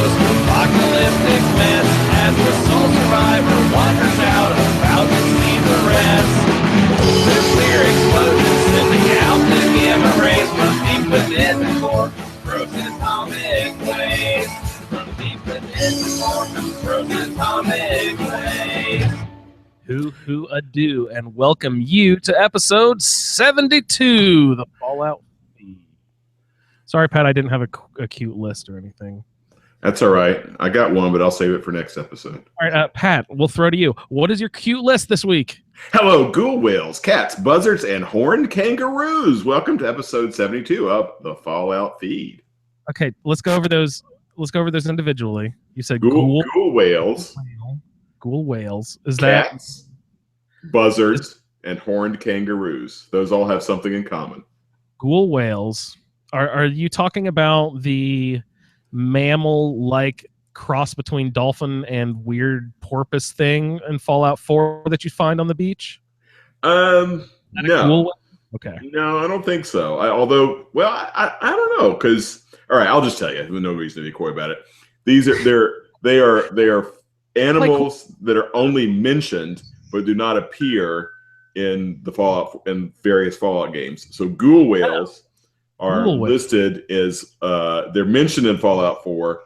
post-apocalyptic mess as the sole survivor wanders out about to see the rest. Nuclear explosions sending out the gamma rays from deep within the core, frozen atomic waves. From deep within the core, frozen atomic waves. Who ado, and welcome you to episode 72, the Fallout Feed. Sorry, Pat, I didn't have a cute list or anything. That's all right. I got one, but I'll save it for next episode. All right, Pat, we'll throw to you. What is your cute list this week? Hello, ghoul whales, cats, buzzards, and horned kangaroos. Welcome to episode 72 of the Fallout Feed. Okay, let's go over those. Let's go over those individually. You said Ghoul whales. Ghoul whales. Is cats, buzzards, and horned kangaroos. Those all have something in common. Ghoul whales. Are you talking about the mammal-like cross between dolphin and weird porpoise thing in Fallout 4 that you find on the beach? No. Okay. No, I don't think so. I don't know, because all right, I'll just tell you. There's no reason to be coy about it. They are animals that are only mentioned but do not appear in the Fallout in various Fallout games. So ghoul whales are listed as they're mentioned in Fallout 4,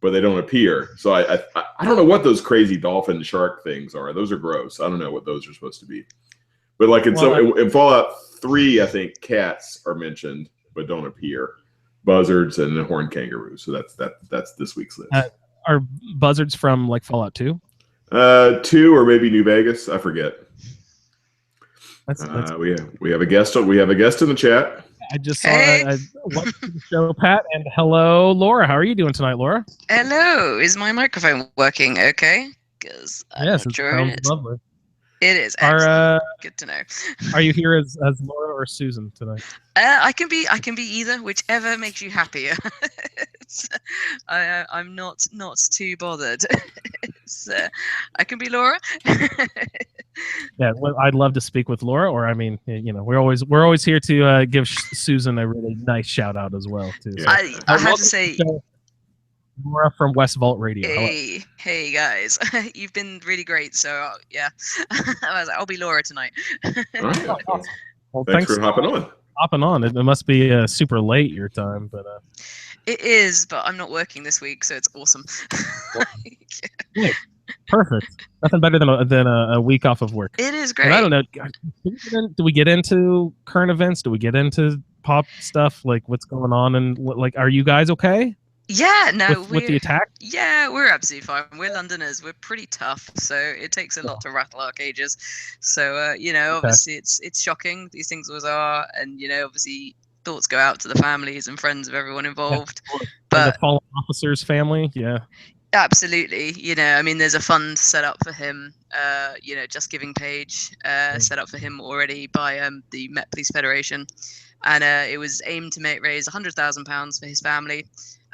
but they don't appear. So I don't know what those crazy dolphin shark things are. Those are gross. I don't know what those are supposed to be. But like in Fallout 3, I think cats are mentioned but don't appear. Buzzards and horned kangaroos. So that's this week's list. Are buzzards from like Fallout 2? 2 or maybe New Vegas. I forget. We have a guest. We have a guest in the chat. I just saw I watched the show, Pat, and hello, Laura. How are you doing tonight, Laura? Hello. Is my microphone working okay? Because I'm not sure it is. Lovely. It is. Good to know. Are you here as Laura or Susan tonight? I can be either, whichever makes you happier. I'm not too bothered. I can be Laura. Yeah, well, I'd love to speak with Laura, or I mean, you know, we're always here to give Susan a really nice shout out as well too. So, I have to say, Laura from West Vault Radio. Hey guys, you've been really great. So yeah, I'll be Laura tonight. All right. Awesome. Well, thanks for hopping on. It must be super late your time, but it is. But I'm not working this week, so it's awesome. Yeah, perfect. Nothing better than a week off of work. It is great. And I don't know. Do we get into current events? Do we get into pop stuff? Like what's going on? And like, are you guys okay? Yeah, no. With the attack? Yeah, we're absolutely fine. We're Londoners. We're pretty tough, so it takes a lot to rattle our cages. So, you know, obviously it's shocking. These things always are. And, you know, obviously thoughts go out to the families and friends of everyone involved. Yeah, but the fallen officer's family, yeah. Absolutely. You know, I mean, there's a fund set up for him, you know, Just Giving page set up for him already by the Met Police Federation. And it was aimed to raise £100,000 for his family.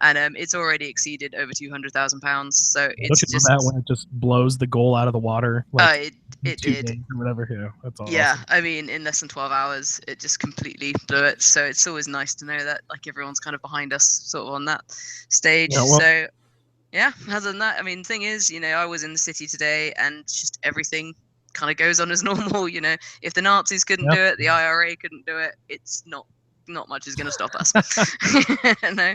And it's already exceeded over £200,000. So it's just that when it just blows the goal out of the water. Like it did. Or whatever. Yeah, that's awesome. Yeah, I mean, in less than 12 hours, it just completely blew it. So it's always nice to know that like everyone's kind of behind us, sort of on that stage. Yeah, so yeah, other than that, I mean, the thing is, you know, I was in the city today, and just everything kind of goes on as normal. You know, if the Nazis couldn't do it, the IRA couldn't do it. It's not much is going to stop us. No.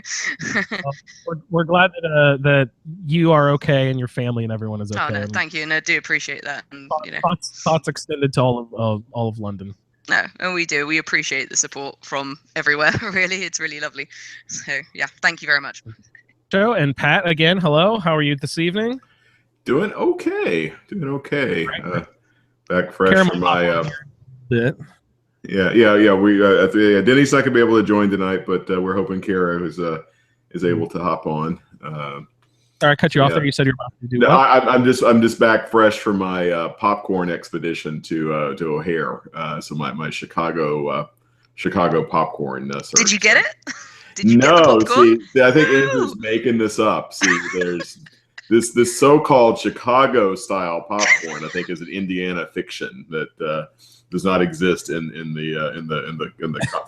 Well, we're glad that you are okay and your family and everyone is okay. Oh no, thank you, and I do appreciate that. And you know, thoughts extended to all of London. No, and we do. We appreciate the support from everywhere. Really, it's really lovely. So yeah, thank you very much. Joe and Pat again. Hello, how are you this evening? Doing okay. Back fresh from my bit. Yeah. We Denny's not gonna be able to join tonight, but we're hoping Kara is able to hop on. Sorry, I cut you off there. You said you're about to do. No, I'm just back fresh from my popcorn expedition to O'Hare. So my Chicago popcorn. Did you get it? Did you get the popcorn? See, I think Andrew's making this up. See, there's this so-called Chicago style popcorn. I think is an Indiana fiction that does not exist in the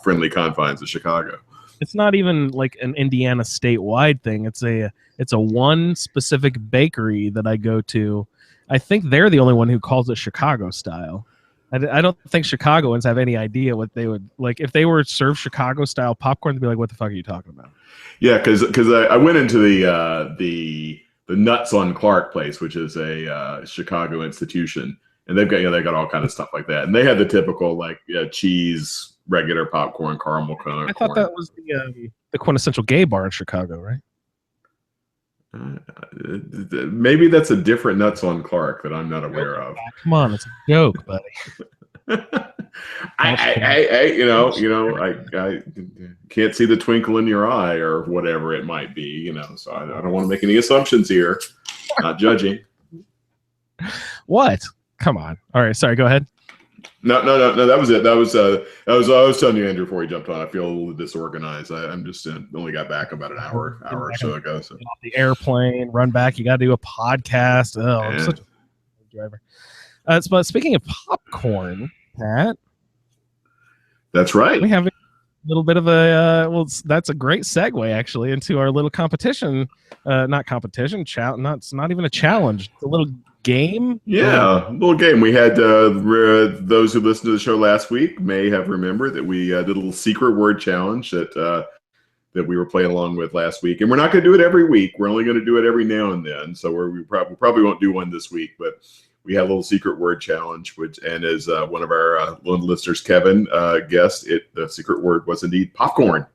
friendly confines of Chicago. It's not even like an Indiana statewide thing. It's a one specific bakery that I go to. I think they're the only one who calls it Chicago style. I don't think Chicagoans have any idea what they would like if they were served Chicago style popcorn. They'd be like, "What the fuck are you talking about?" Yeah, because I went into the Nuts on Clark place, which is a Chicago institution, and they got all kind of stuff like that, and they had the typical like cheese, regular popcorn, caramel corn. I thought that was the quintessential gay bar in Chicago, right? Maybe that's a different Nuts on Clark that I'm not aware of. Come on, it's a joke, buddy. I can't see the twinkle in your eye or whatever it might be, so I don't want to make any assumptions here. Not judging. What? Come on. All right, sorry, go ahead. No, that was it. That was I was telling you, Andrew, before you jumped on. I feel a little disorganized. I'm just only got back about an hour or so ago. So. Get off the airplane, run back. You got to do a podcast. Oh, I'm such a driver. But speaking of popcorn, Pat, that's right. We have a little bit of a that's a great segue actually into our little competition. Not competition, it's not even a challenge. It's a little game. Yeah, a little game. We had those who listened to the show last week may have remembered that we did a little secret word challenge that we were playing along with last week, and we're not going to do it every week. We're only going to do it every now and then. So we probably won't do one this week, but we had a little secret word challenge, and as one of our listeners, Kevin, guessed, the secret word was indeed popcorn.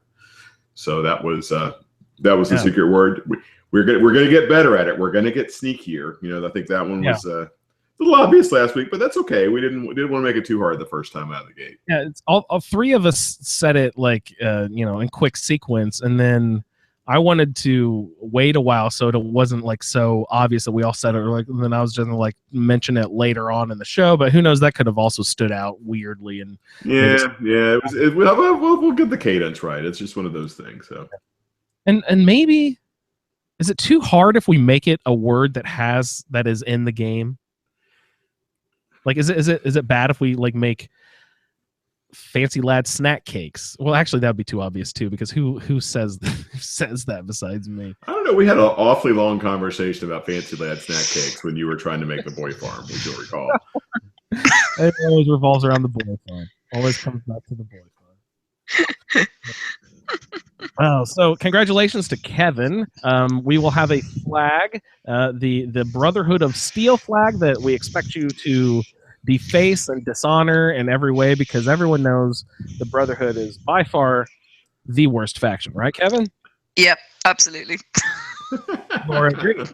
So that was the secret word. We're gonna get better at it. We're gonna get sneakier. I think that one was a little obvious last week, but that's okay. We didn't want to make it too hard the first time out of the gate. Yeah, it's all three of us said it like in quick sequence, and then I wanted to wait a while so it wasn't like so obvious that we all said it. And then I was just gonna like mention it later on in the show, but who knows? That could have also stood out weirdly. And we'll get the cadence right. It's just one of those things. So, and maybe. Is it too hard if we make it a word that is in the game? Like, is it bad if we like make Fancy Lad snack cakes? Well, actually, that would be too obvious too, because who says that besides me? I don't know. We had an awfully long conversation about Fancy Lad snack cakes when you were trying to make the boy farm, which you'll recall. It always revolves around the boy farm. Always comes back to the boy farm. Oh, so congratulations to Kevin. We will have a flag, the Brotherhood of Steel flag that we expect you to deface and dishonor in every way, because everyone knows the Brotherhood is by far the worst faction, right, Kevin? Yep, absolutely. Laura agrees.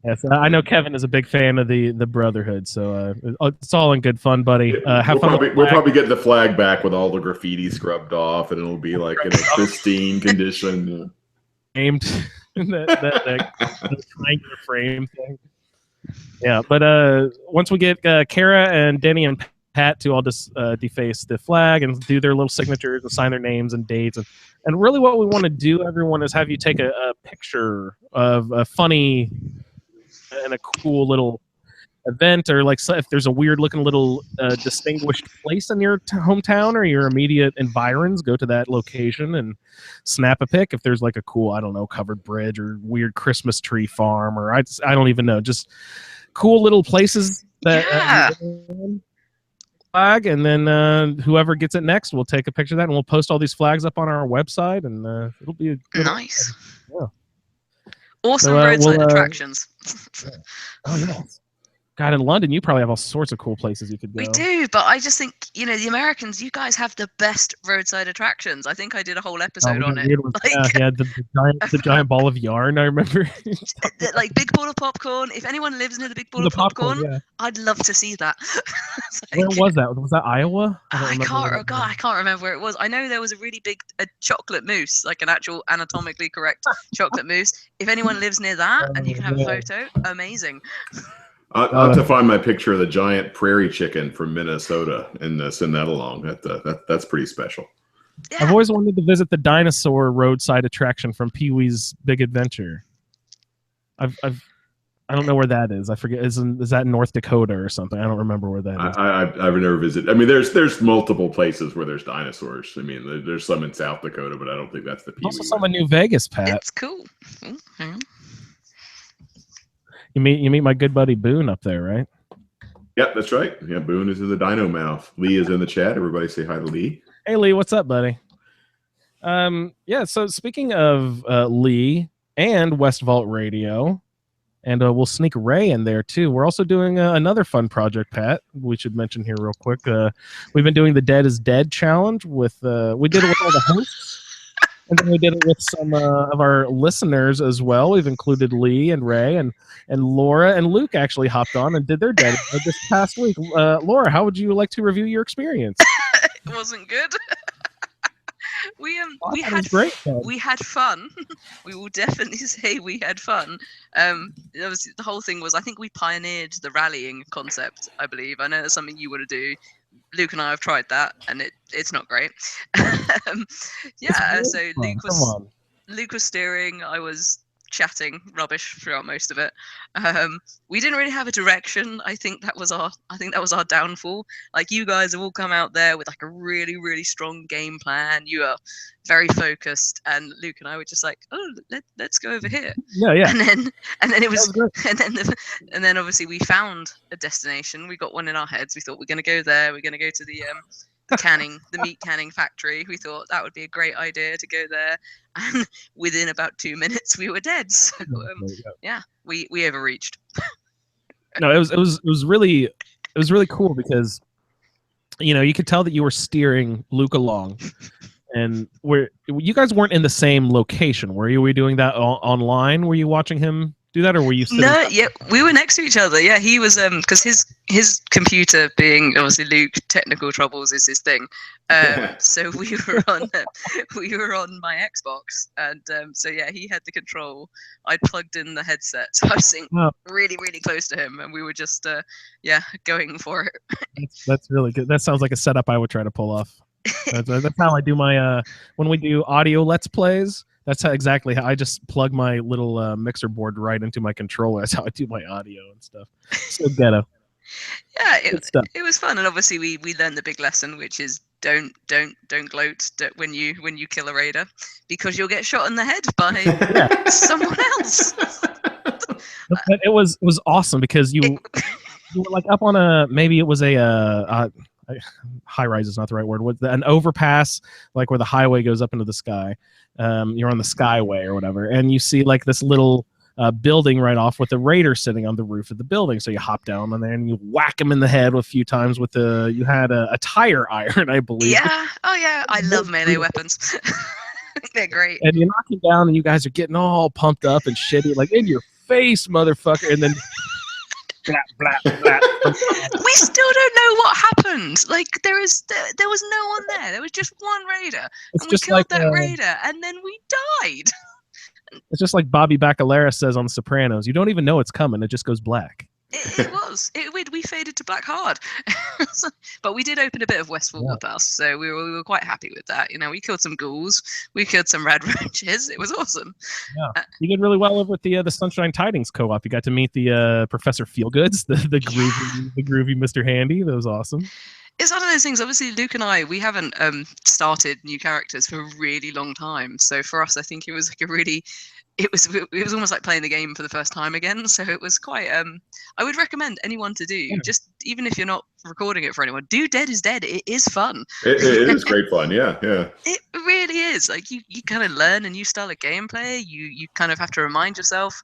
Yes, I know Kevin is a big fan of the Brotherhood, so it's all in good fun, buddy. Have fun. We'll probably get the flag back with all the graffiti scrubbed off, and it'll be like in a pristine condition. Aimed that triangular frame thing. Yeah, but once we get Kara and Denny and Pat to all just deface the flag and do their little signatures and sign their names and dates, and really what we want to do, everyone, is have you take a picture of a funny and a cool little event, or like if there's a weird looking little distinguished place in your hometown or your immediate environs, go to that location and snap a pic. If there's like a cool, I don't know, covered bridge or weird Christmas tree farm, or I don't even know, just cool little places that flag, and then whoever gets it next will take a picture of that, and we'll post all these flags up on our website, and it'll be a good nice. Yeah. Awesome roadside attractions. Oh yeah. God, in London, you probably have all sorts of cool places you could go. We do, but I just think, the Americans, you guys have the best roadside attractions. I think I did a whole episode on it. The giant ball of yarn, I remember. Like big ball of popcorn. If anyone lives near the big ball of popcorn, I'd love to see that. Where was that? Was that Iowa? I can't remember where it was. I know there was a really big chocolate mousse, like an actual anatomically correct chocolate mousse. If anyone lives near that and you can have a photo, amazing. I'll have to find my picture of the giant prairie chicken from Minnesota and send that along. That's pretty special. Yeah. I've always wanted to visit the dinosaur roadside attraction from Pee-wee's Big Adventure. I don't know where that is. I forget. Is that North Dakota or something? I don't remember where that is. I've never visited. I mean, there's multiple places where there's dinosaurs. I mean, there's some in South Dakota, but I don't think that's the Pee-wee Also, some one. in New Vegas, Pat. It's cool. Oh, hang on. You meet my good buddy Boone up there, right? Yep, that's right. Yeah, Boone is in the dino mouth. Lee is in the chat. Everybody say hi to Lee. Hey, Lee, what's up, buddy? Yeah. So speaking of Lee and West Vault Radio. And we'll sneak Ray in there, too. We're also doing another fun project, Pat, we should mention here real quick. We've been doing the Dead is Dead challenge. We did it with all the hosts, and then we did it with some of our listeners as well. We've included Lee and Ray, and Laura and Luke actually hopped on and did their Dead is Dead this past week. Laura, how would you like to review your experience? It wasn't good. We had fun. We will definitely say we had fun. Obviously the whole thing was, I think we pioneered the rallying concept. I believe. I know that's something you want to do. Luke and I have tried that, and it's not great. Yeah. So Luke was steering. I was chatting rubbish throughout most of it. We didn't really have a direction. I think that was our downfall. Like, you guys have all come out there with like a really, really strong game plan. You are very focused, and Luke and I were just like, oh, let's go over here. Yeah. And then it was, and then obviously we found a destination. We got one in our heads. We thought we're going to go there. We're going to go to the meat canning factory. We thought that would be a great idea to go there, and within about 2 minutes we were dead. So yeah, we overreached. No, it was really cool because you could tell that you were steering Luke along, and you guys weren't in the same location. Were you? Were you doing that online? Were you watching him do that, or were you sitting? No, yeah, we were next to each other. Yeah, he was because his computer, being obviously Luke, technical troubles is his thing. So we were on my Xbox, and so yeah, he had the control. I plugged in the headset, so I was sitting really, really close to him, and we were just going for it. That's really good. That sounds like a setup I would try to pull off. That's how I do my when we do audio let's plays. That's exactly how I just plug my little mixer board right into my controller. That's how I do my audio and stuff. So ghetto. Yeah, it was fun, and obviously we learned the big lesson, which is don't gloat when you kill a raider, because you'll get shot in the head by someone else. But it was awesome because you were like up on maybe it was a high rise is not the right word. With an overpass, like where the highway goes up into the sky. You're on the Skyway or whatever, and you see like this little building right off with the raider sitting on the roof of the building. So you hop down on there and you whack him in the head a few times with you had a tire iron, I believe. Yeah. Oh yeah. I love melee weapons. They're great. And you knock him down, and you guys are getting all pumped up and shitty, like in your face, motherfucker, and then. Blah, blah, blah. We still don't know what happened. Like there was no one there. There was just one raider, and we killed that raider, and then we died. It's just like Bobby Bacalera says on The Sopranos: you don't even know it's coming; it just goes black. It was. We faded to black hard, but we did open a bit of Westfall with us, so we were quite happy with that. We killed some ghouls, we killed some rad roaches. It was awesome. Yeah, you did really well over with the Sunshine Tidings co-op. You got to meet the Professor Feelgoods, the groovy Mr. Handy. That was awesome. It's one of those things. Obviously, Luke and I, we haven't started new characters for a really long time. So for us, I think it was like it was almost like playing the game for the first time again. So it was quite. I would recommend anyone to do, just even if you're not recording it for anyone, do Dead is Dead. It is fun. It is great fun. Yeah. It really is. Like you kind of learn a new style of gameplay. You kind of have to remind yourself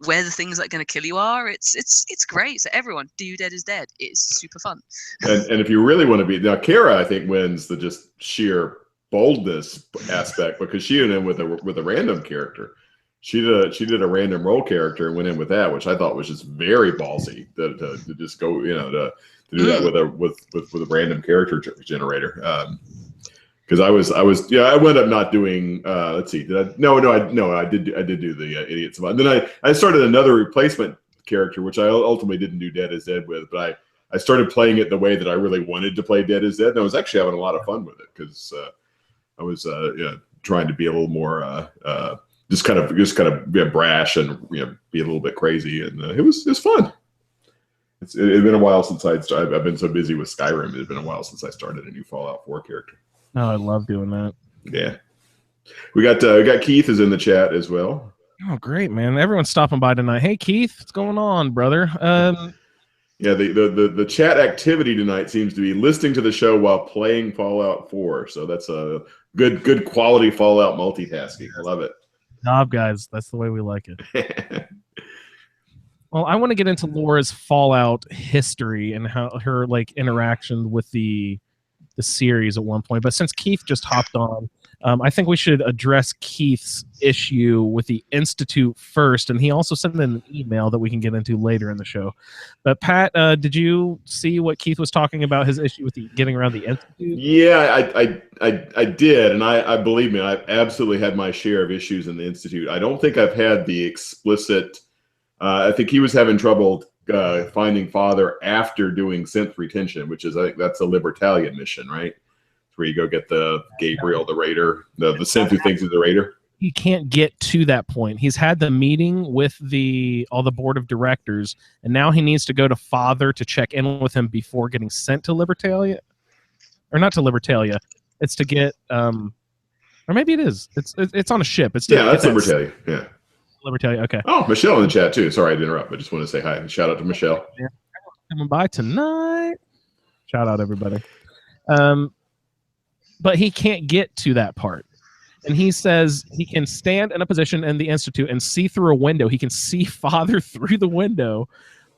where the things that are going to kill you are. It's great. So everyone, do Dead is Dead. It's super fun. And if you really want to be now, Kara, I think wins the just sheer boldness aspect, because she went in with a random character. She did a random role character and went in with that, which I thought was just very ballsy to just go to do that with a random character generator. Because I wound up not doing. Let's see, did I? No, I did do the idiot savant. And then I started another replacement character, which I ultimately didn't do Dead is Dead with, but I started playing it the way that I really wanted to play Dead is Dead, and I was actually having a lot of fun with it because I was trying to be a little more just kind of be brash and be a little bit crazy, and it was fun. It's been a while since I've been so busy with Skyrim. It's been a while since I started a new Fallout 4 character. Oh, I love doing that. Yeah, we got Keith is in the chat as well. Oh, great, man! Everyone's stopping by tonight. Hey, Keith, what's going on, brother? Yeah, the chat activity tonight seems to be listening to the show while playing Fallout 4. So that's a good quality Fallout multitasking. I love it. Job, guys. That's the way we like it. Well, I want to get into Laura's Fallout history and how her interaction with the series at one point. But since Keith just hopped on, I think we should address Keith's issue with the Institute first, and he also sent in an email that we can get into later in the show. But Pat, did you see what Keith was talking about, his issue with getting around the Institute? Yeah, I did, and I believe me, I've absolutely had my share of issues in the Institute. I don't think I've had the explicit. I think he was having trouble finding Father after doing synth retention, which is, I think that's a Libertalian mission, right? Where you go get the Gabriel, the Raider, the synth who thinks he's the Raider. He can't get to that point. He's had the meeting with all the board of directors, and now he needs to go to Father to check in with him before getting sent to Libertalia, or not to Libertalia. It's to get, or maybe it is. It's on a ship. It's that's Libertalia. Yeah. Libertalia. Okay. Oh, Michelle in the chat too. Sorry to interrupt. I just want to say hi and shout out to Michelle. Yeah. Coming by tonight. Shout out everybody. But he can't get to that part. And he says he can stand in a position in the Institute and see through a window. He can see Father through the window,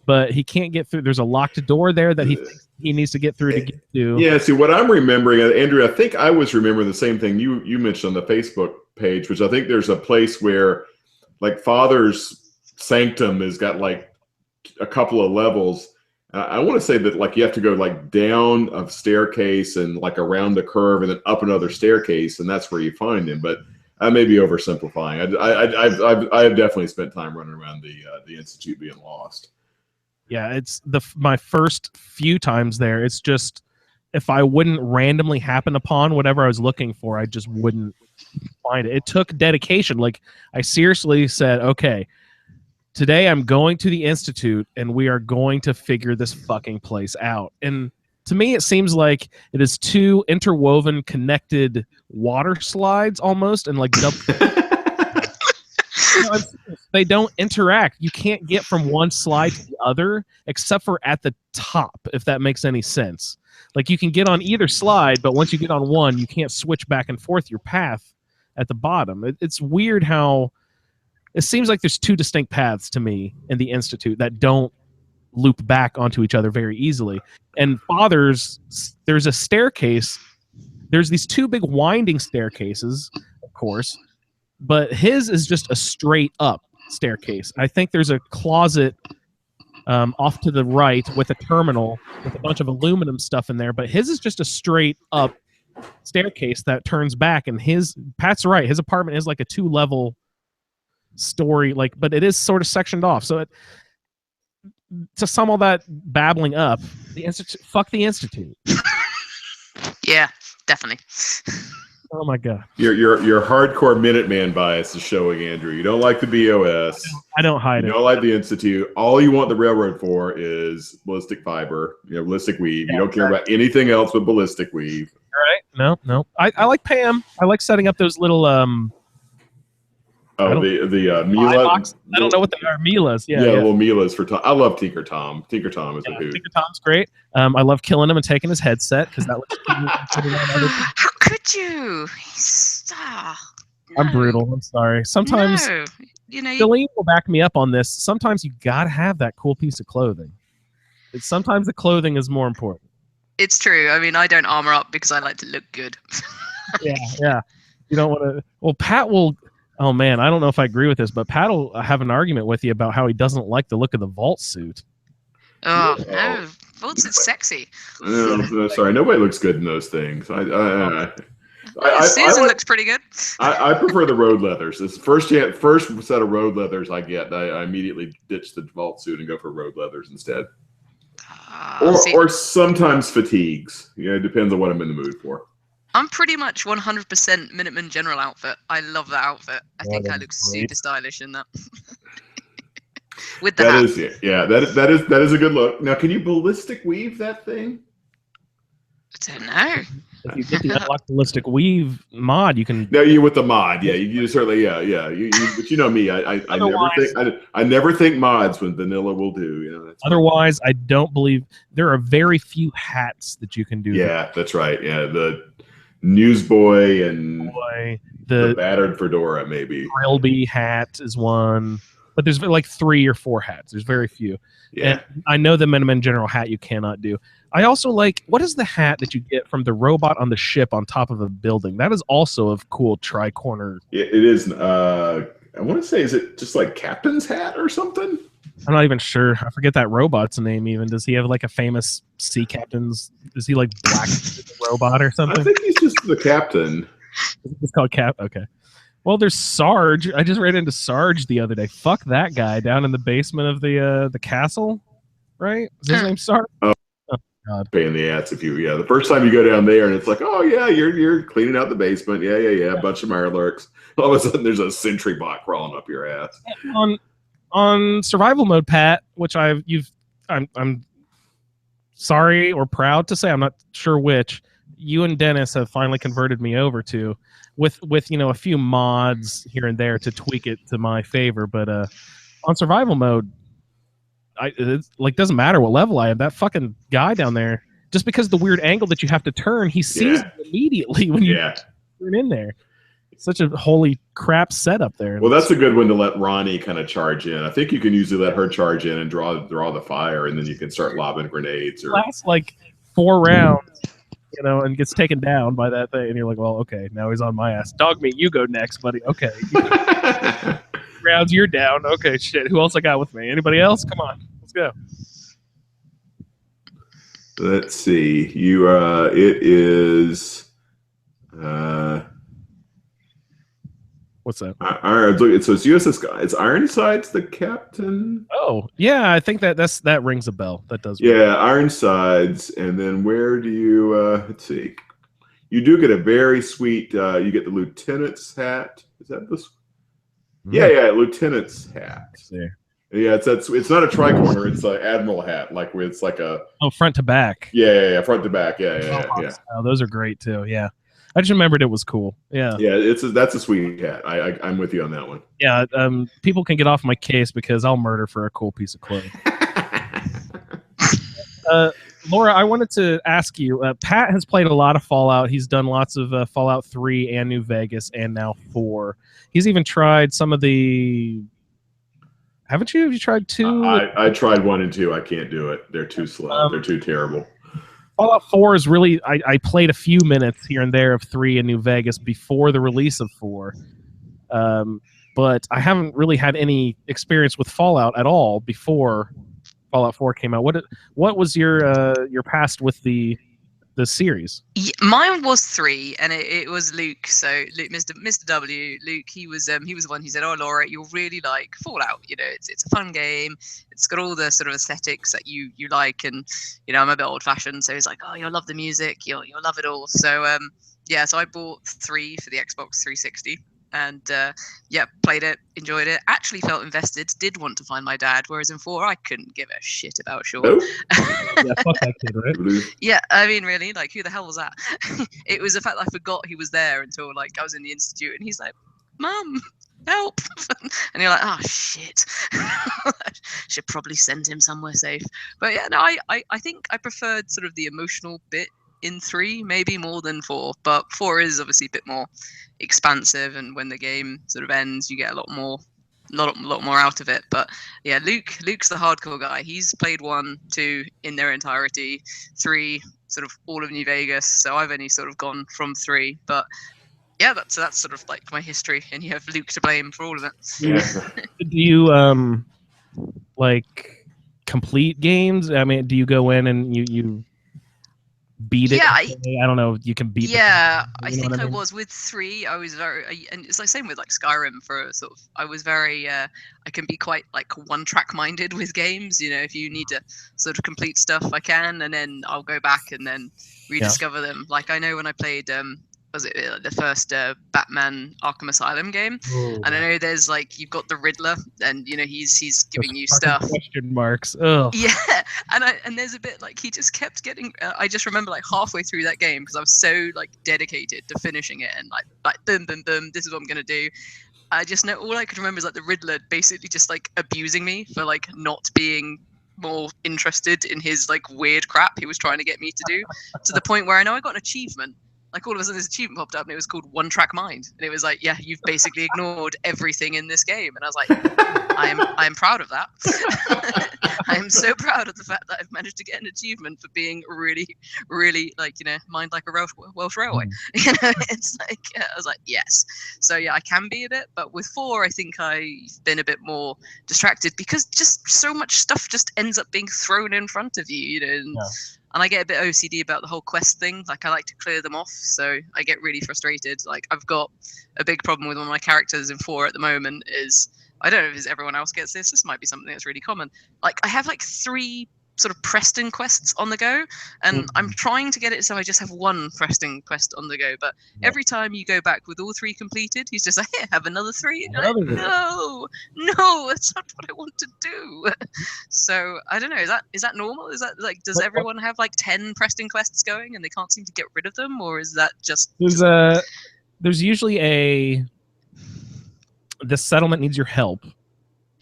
but he can't get through. There's a locked door there that he thinks he needs to get through to get to. Yeah, see, what I'm remembering, Andrew, I think I was remembering the same thing you mentioned on the Facebook page, which I think there's a place where, Father's sanctum has got, a couple of levels. I want to say that you have to go down a staircase and around a curve and then up another staircase, and that's where you find him. But I may be oversimplifying. I have definitely spent time running around the Institute being lost. Yeah, it's my first few times there. It's just if I wouldn't randomly happen upon whatever I was looking for, I just wouldn't find it. It took dedication. I seriously said, okay, today I'm going to the Institute and we are going to figure this fucking place out. And to me, it seems like it is two interwoven, connected water slides almost, and they don't interact. You can't get from one slide to the other except for at the top, if that makes any sense. You can get on either slide, but once you get on one, you can't switch back and forth your path at the bottom. It's weird how it seems like there's two distinct paths to me in the Institute that don't loop back onto each other very easily. And Father's, there's a staircase. There's these two big winding staircases, of course, but his is just a straight up staircase. I think there's a closet off to the right with a terminal with a bunch of aluminum stuff in there, but his is just a straight up staircase that turns back. And Pat's right, his apartment is a 2-level story, but it is sort of sectioned off. So to sum all that babbling up, the Institute, fuck the Institute. Yeah, definitely. Oh my god, your hardcore Minuteman bias is showing, Andrew. You don't like the BOS. I don't hide it. You don't like the Institute. All you want the railroad for is ballistic fiber, ballistic weave. Yeah, you don't care about anything else but ballistic weave. All right, no. I like Pam. I like setting up those little the Mila. I don't know what they are. Milas. Yeah, little Milas for Tom. I love Tinker Tom. Tinker Tom is a hoot. Tinker Tom's great. I love killing him and taking his headset because that looks. How could you? I'm brutal. I'm sorry. Sometimes Jolene will back me up on this. Sometimes you gotta have that cool piece of clothing. Sometimes the clothing is more important. It's true. I mean, I don't armor up because I like to look good. Yeah. You don't want to. Well, Pat will. Oh man, I don't know if I agree with this, but Pat will have an argument with you about how he doesn't like the look of the vault suit. Oh no, vault suit's sexy. No, sorry, nobody looks good in those things. Susan looks pretty good. I prefer the road leathers. This first set of road leathers I get, I immediately ditch the vault suit and go for road leathers instead. Or sometimes fatigues. It depends on what I'm in the mood for. I'm pretty much 100% Minuteman General outfit. I love that outfit. I think I look super stylish in that. With the hat. That is a good look. Now, can you ballistic weave that thing? I don't know. If you get the unlock ballistic weave mod, you can. No, you with the mod, yeah. You certainly, yeah. But you know me, I never think mods when vanilla will do. You know. Otherwise, I don't believe there are very few hats that you can do. Yeah, that's right. Yeah, the newsboy and the battered fedora, maybe. Trilby hat is one, but there's like 3 or 4 hats. There's very few. Yeah, and I know the Minuteman General hat you cannot do. I also like, what is the hat that you get from the robot on the ship on top of a building? That is also a cool tri-corner. It is. I want to say, is it just like Captain's hat or something? I'm not even sure. I forget that robot's name even. Does he have like a famous sea captain's? Is he like Black Robot or something? I think he's just the captain. It's called Cap. Okay. Well, there's Sarge. I just ran into Sarge the other day. Fuck that guy down in the basement of the castle. Right? Is his name Sarge? Oh. God. Pain in the ass if you the first time you go down there and it's like, oh yeah, you're cleaning out the basement, yeah, a bunch of Mirelurks. All of a sudden there's a sentry bot crawling up your ass. On survival mode, Pat, which I'm sorry or proud to say, I'm not sure which, you and Dennis have finally converted me over to, with a few mods here and there to tweak it to my favor, but on survival mode, it doesn't matter what level I am. That fucking guy down there, just because of the weird angle that you have to turn, he sees it immediately when you turn in there. It's such a holy crap setup there. Well, that's a good one to let Ronnie kind of charge in. I think you can usually let her charge in and draw the fire, and then you can start lobbing grenades. Or lasts like 4 rounds, and gets taken down by that thing, and you're like, well, okay, now he's on my ass. Dogmeat, you go next, buddy. Okay. Rounds, you're down. Okay, shit. Who else I got with me? Anybody else? Come on, let's go. Let's see. You it is what's that? So it's USS. It's Ironside's the captain. Oh yeah, I think that rings a bell. That does. Yeah, Ironsides, and then where do you? Let's see. You do get a very sweet. You get the lieutenant's hat. Is that this? Yeah, lieutenant's hat. Yeah, it's not a tri-corner. It's an admiral hat. Like it's like a front to back. Yeah, front to back. Yeah. Oh, those are great too. Yeah, I just remembered it was cool. Yeah. Yeah, that's a sweet hat. I'm with you on that one. Yeah. People can get off my case because I'll murder for a cool piece of clothing. Laura, I wanted to ask you. Pat has played a lot of Fallout. He's done lots of Fallout 3 and New Vegas, and now 4. He's even tried some of the. Haven't you? Have you tried 2? I tried 1 and 2. I can't do it. They're too slow. They're too terrible. Fallout 4 is really. I played a few minutes here and there of 3 in New Vegas before the release of 4, but I haven't really had any experience with Fallout at all before Fallout 4 came out. What was your past with the series? Yeah, mine was 3, and it was Luke. So Luke, Mr. W, Luke, he was the one who said, "Oh, Laura, you'll really like Fallout. It's a fun game. It's got all the sort of aesthetics that you like, and I'm a bit old fashioned, so he's like, oh, you'll love the music, you'll love it all." So so I bought 3 for the Xbox 360. And played it, enjoyed it, actually felt invested, did want to find my dad, whereas in 4 I couldn't give a shit about Sean. Nope. Yeah, fuck that kid, right? Yeah, I mean, really, like, who the hell was that? It was the fact that I forgot he was there until like I was in the institute, and he's like, "Mum, help!" And you're like, "Oh shit, should probably send him somewhere safe." But yeah, no, I think I preferred sort of the emotional bit in 3, maybe more than 4, but 4 is obviously a bit more expansive, and when the game sort of ends, you get a lot more out of it. But yeah, Luke's the hardcore guy. He's played 1, 2 in their entirety, 3 sort of all of New Vegas, so I've only sort of gone from 3. But yeah, that's sort of like my history, and you have Luke to blame for all of it. Yeah. Do you like complete games? I mean, do you go in and you beat it. Yeah, I don't know if you can beat. Yeah, the, I think I was with 3. I was very, and it's like same with like Skyrim. For sort of, I was very. I can be quite like one-track minded with games. You know, if you need to sort of complete stuff, I can, and then I'll go back and then rediscover them. Like I know when I played, was it the first Batman Arkham Asylum game? Ooh. And I know there's like you've got the Riddler, and you know he's giving you Fucking stuff. Question marks. Ugh. Yeah, and there's a bit like he just kept getting. I just remember like halfway through that game because I was so like dedicated to finishing it and like boom boom boom. This is what I'm gonna do. I just know all I could remember is like the Riddler basically just like abusing me for like not being more interested in his like weird crap he was trying to get me to do, to the point where I know I got an achievement. Like all of a sudden this achievement popped up and it was called One Track Mind, and it was like, yeah, you've basically ignored everything in this game. And I was like, I am proud of that. I am so proud of the fact that I've managed to get an achievement for being really, really like, you know, mind like a Welsh railway. You know, it's like, I was like, yes. So yeah, I can be a bit, but with 4, I think I've been a bit more distracted because just so much stuff just ends up being thrown in front of you, you know. And I get a bit OCD about the whole quest thing. Like I like to clear them off, so I get really frustrated. Like I've got a big problem with one of my characters in 4 at the moment. Is I don't know if everyone else gets this. This might be something that's really common. Like I have like 3 sort of Preston quests on the go, and I'm trying to get it so I just have 1 Preston quest on the go. But every time you go back with all 3 completed, he's just like, "Here, have another 3." And you're like, no, that's not what I want to do. So I don't know. Is that normal? Is that like, does everyone have like 10 Preston quests going and they can't seem to get rid of them, or is that just? There's usually the settlement needs your help.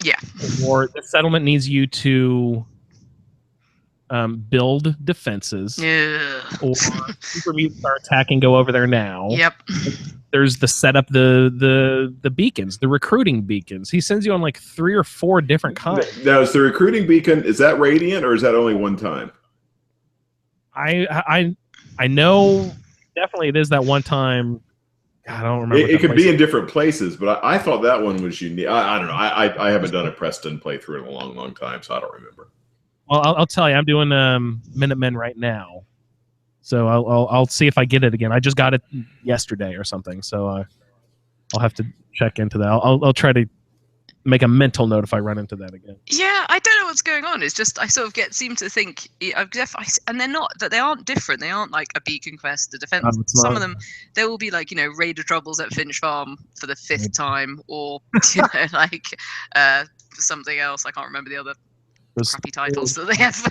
Yeah. Or the settlement needs you to build defenses. Yeah. Or super mutants are attacking, go over there now. Yep. There's the setup, the beacons, the recruiting beacons. He sends you on like 3 or 4 different kinds. Now, is the recruiting beacon, is that radiant or is that only one time? I know definitely it is that one time. I don't remember. It could be in different places, but I thought that one was unique. I don't know. I haven't done a Preston playthrough in a long, long time, so I don't remember. Well, I'll tell you, I'm doing Minutemen right now, so I'll see if I get it again. I just got it yesterday or something, so I'll have to check into that. I'll try to make a mental note if I run into that again. Yeah, I don't know what's going on. It's just I sort of seem to think, and they're not, that they aren't different. They aren't like a beacon quest, a defense. Some of them, there will be like, you know, Raider Troubles at Finch Farm for the 5th time, or you know, like something else. I can't remember the other crappy titles that they have for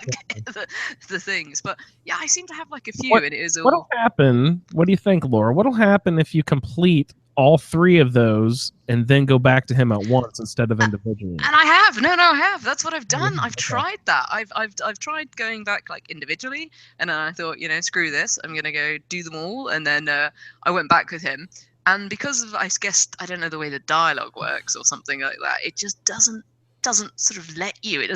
the things. But yeah, I seem to have like a few, and it is all. What'll happen? What do you think, Laura? What'll happen if you complete all 3 of those and then go back to him at once instead of individually? And I have. No, I have. That's what I've done. I've tried that. I've tried going back like individually, and then I thought, you know, screw this. I'm gonna go do them all, and then I went back with him. And because of, I guess, I don't know the way the dialogue works or something like that, it just doesn't sort of let you. He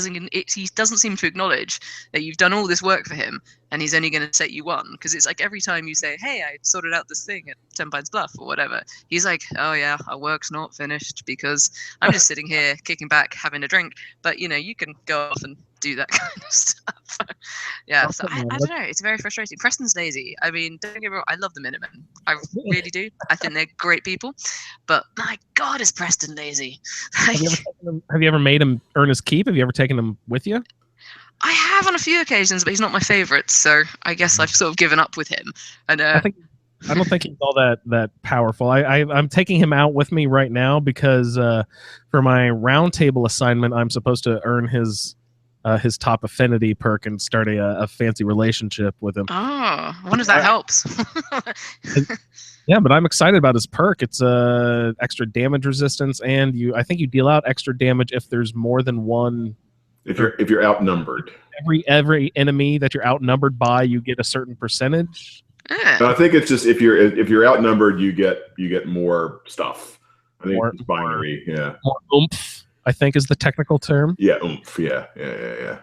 doesn't seem to acknowledge that you've done all this work for him, and he's only going to set you 1, because it's like every time you say, hey, I sorted out this thing at 10 Pines Bluff or whatever, he's like, oh yeah, our work's not finished because I'm just sitting here kicking back having a drink, but you know, you can go off and do that kind of stuff. Yeah, so I don't know, it's very frustrating. Preston's lazy. I mean, don't get me wrong, I love the Minutemen, I really do. I think they're great people, but my god, is Preston lazy. Have you ever made him earn his keep? Have you ever taken him with you? I have on a few occasions, but he's not my favorite, so I guess I've sort of given up with him. And I don't think he's all that powerful. I'm taking him out with me right now because for my round table assignment, I'm supposed to earn his top affinity perk and start a fancy relationship with him. Oh, I wonder if that helps. Yeah, but I'm excited about his perk. It's extra damage resistance, and I think you deal out extra damage if there's more than one. If you're outnumbered. Every enemy that you're outnumbered by, you get a certain percentage. No, I think it's just if you're outnumbered, you get more stuff. I think it's binary. Yeah. More oomph, I think, is the technical term. Yeah, oomph. Yeah.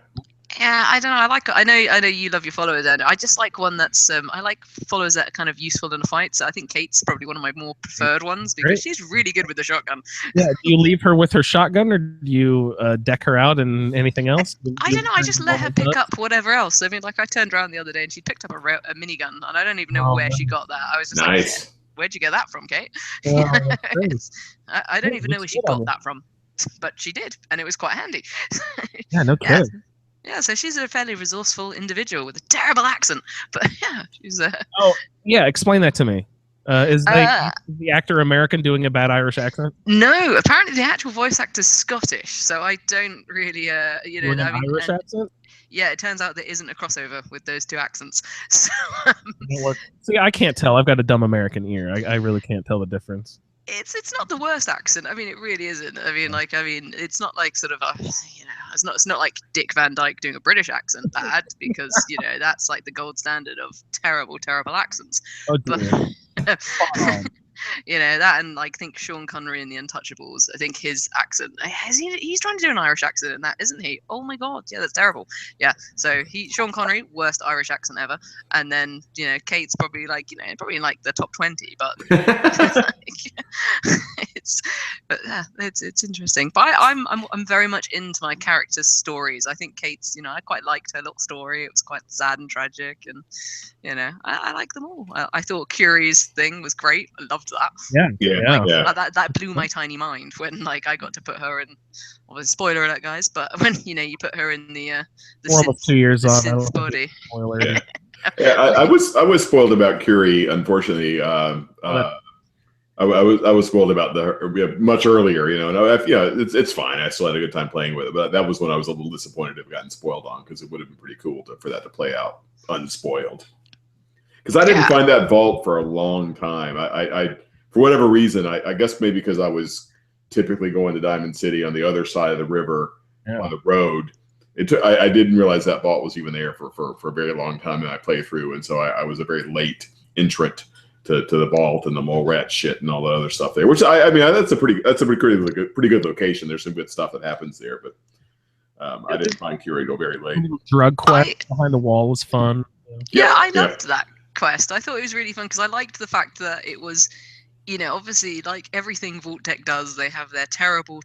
Yeah, I don't know. I know you love your followers, and I just like one that's I like followers that are kind of useful in a fight. So I think Kate's probably one of my more preferred ones because Great. she's really good with the shotgun. Yeah. Do you leave her with her shotgun, or do you deck her out and anything else? I don't know. I just let her pick up whatever else. I mean, like I turned around the other day and she picked up a minigun, and I don't even know where she got that. I was just like, shit, where'd you get that from, Kate? I don't even know where she got that from, but she did, and it was quite handy. Yeah, no kidding. Yeah, so she's a fairly resourceful individual with a terrible accent, but yeah, she's. Oh, yeah. Explain that to me. Is the actor American doing a bad Irish accent? No, apparently the actual voice actor's Scottish, so I don't really, you know, I mean, Irish accent. Yeah, it turns out there isn't a crossover with those two accents. So, see, I can't tell. I've got a dumb American ear. I really can't tell the difference. It's not the worst accent. I mean, it really isn't. I mean, it's not like sort of a, you know, it's not like Dick Van Dyke doing a British accent bad, because you know that's like the gold standard of terrible accents. Oh dear. But, you know that, and like think Sean Connery in The Untouchables. I think his accent, he's trying to do an Irish accent in that, isn't he? Oh my god, yeah, that's terrible. Yeah, so Sean Connery, worst Irish accent ever, and then you know Kate's probably like, you know, probably in like the top 20, but it's interesting. But I'm very much into my characters' stories. I think Kate's, you know, I quite liked her little story. It was quite sad and tragic, and you know, I like them all. I thought Curie's thing was great. I loved that. Yeah. That blew my tiny mind when like I got to put her in. Well, spoiler alert, guys! But when you know you put her in the almost 2 years on synth body. Yeah, I was spoiled about Curie. Unfortunately, I was spoiled about much earlier. You know, and it's fine. I still had a good time playing with it, but that was when I was a little disappointed to have gotten spoiled on, because it would have been pretty cool for that to play out unspoiled. Because I didn't find that vault for a long time. I for whatever reason, I guess maybe because I was typically going to Diamond City on the other side of the river on the road. I didn't realize that vault was even there for a very long time, and I played through, and so I was a very late entrant to the vault and the mole rat shit and all the other stuff there. Which I mean that's a pretty good location. There's some good stuff that happens there, but I didn't find Curie go very late. Drug quest behind the wall was fun. Yeah, I loved that quest. I thought it was really fun because I liked the fact that it was, you know, obviously like everything Vault Tech does, they have their terrible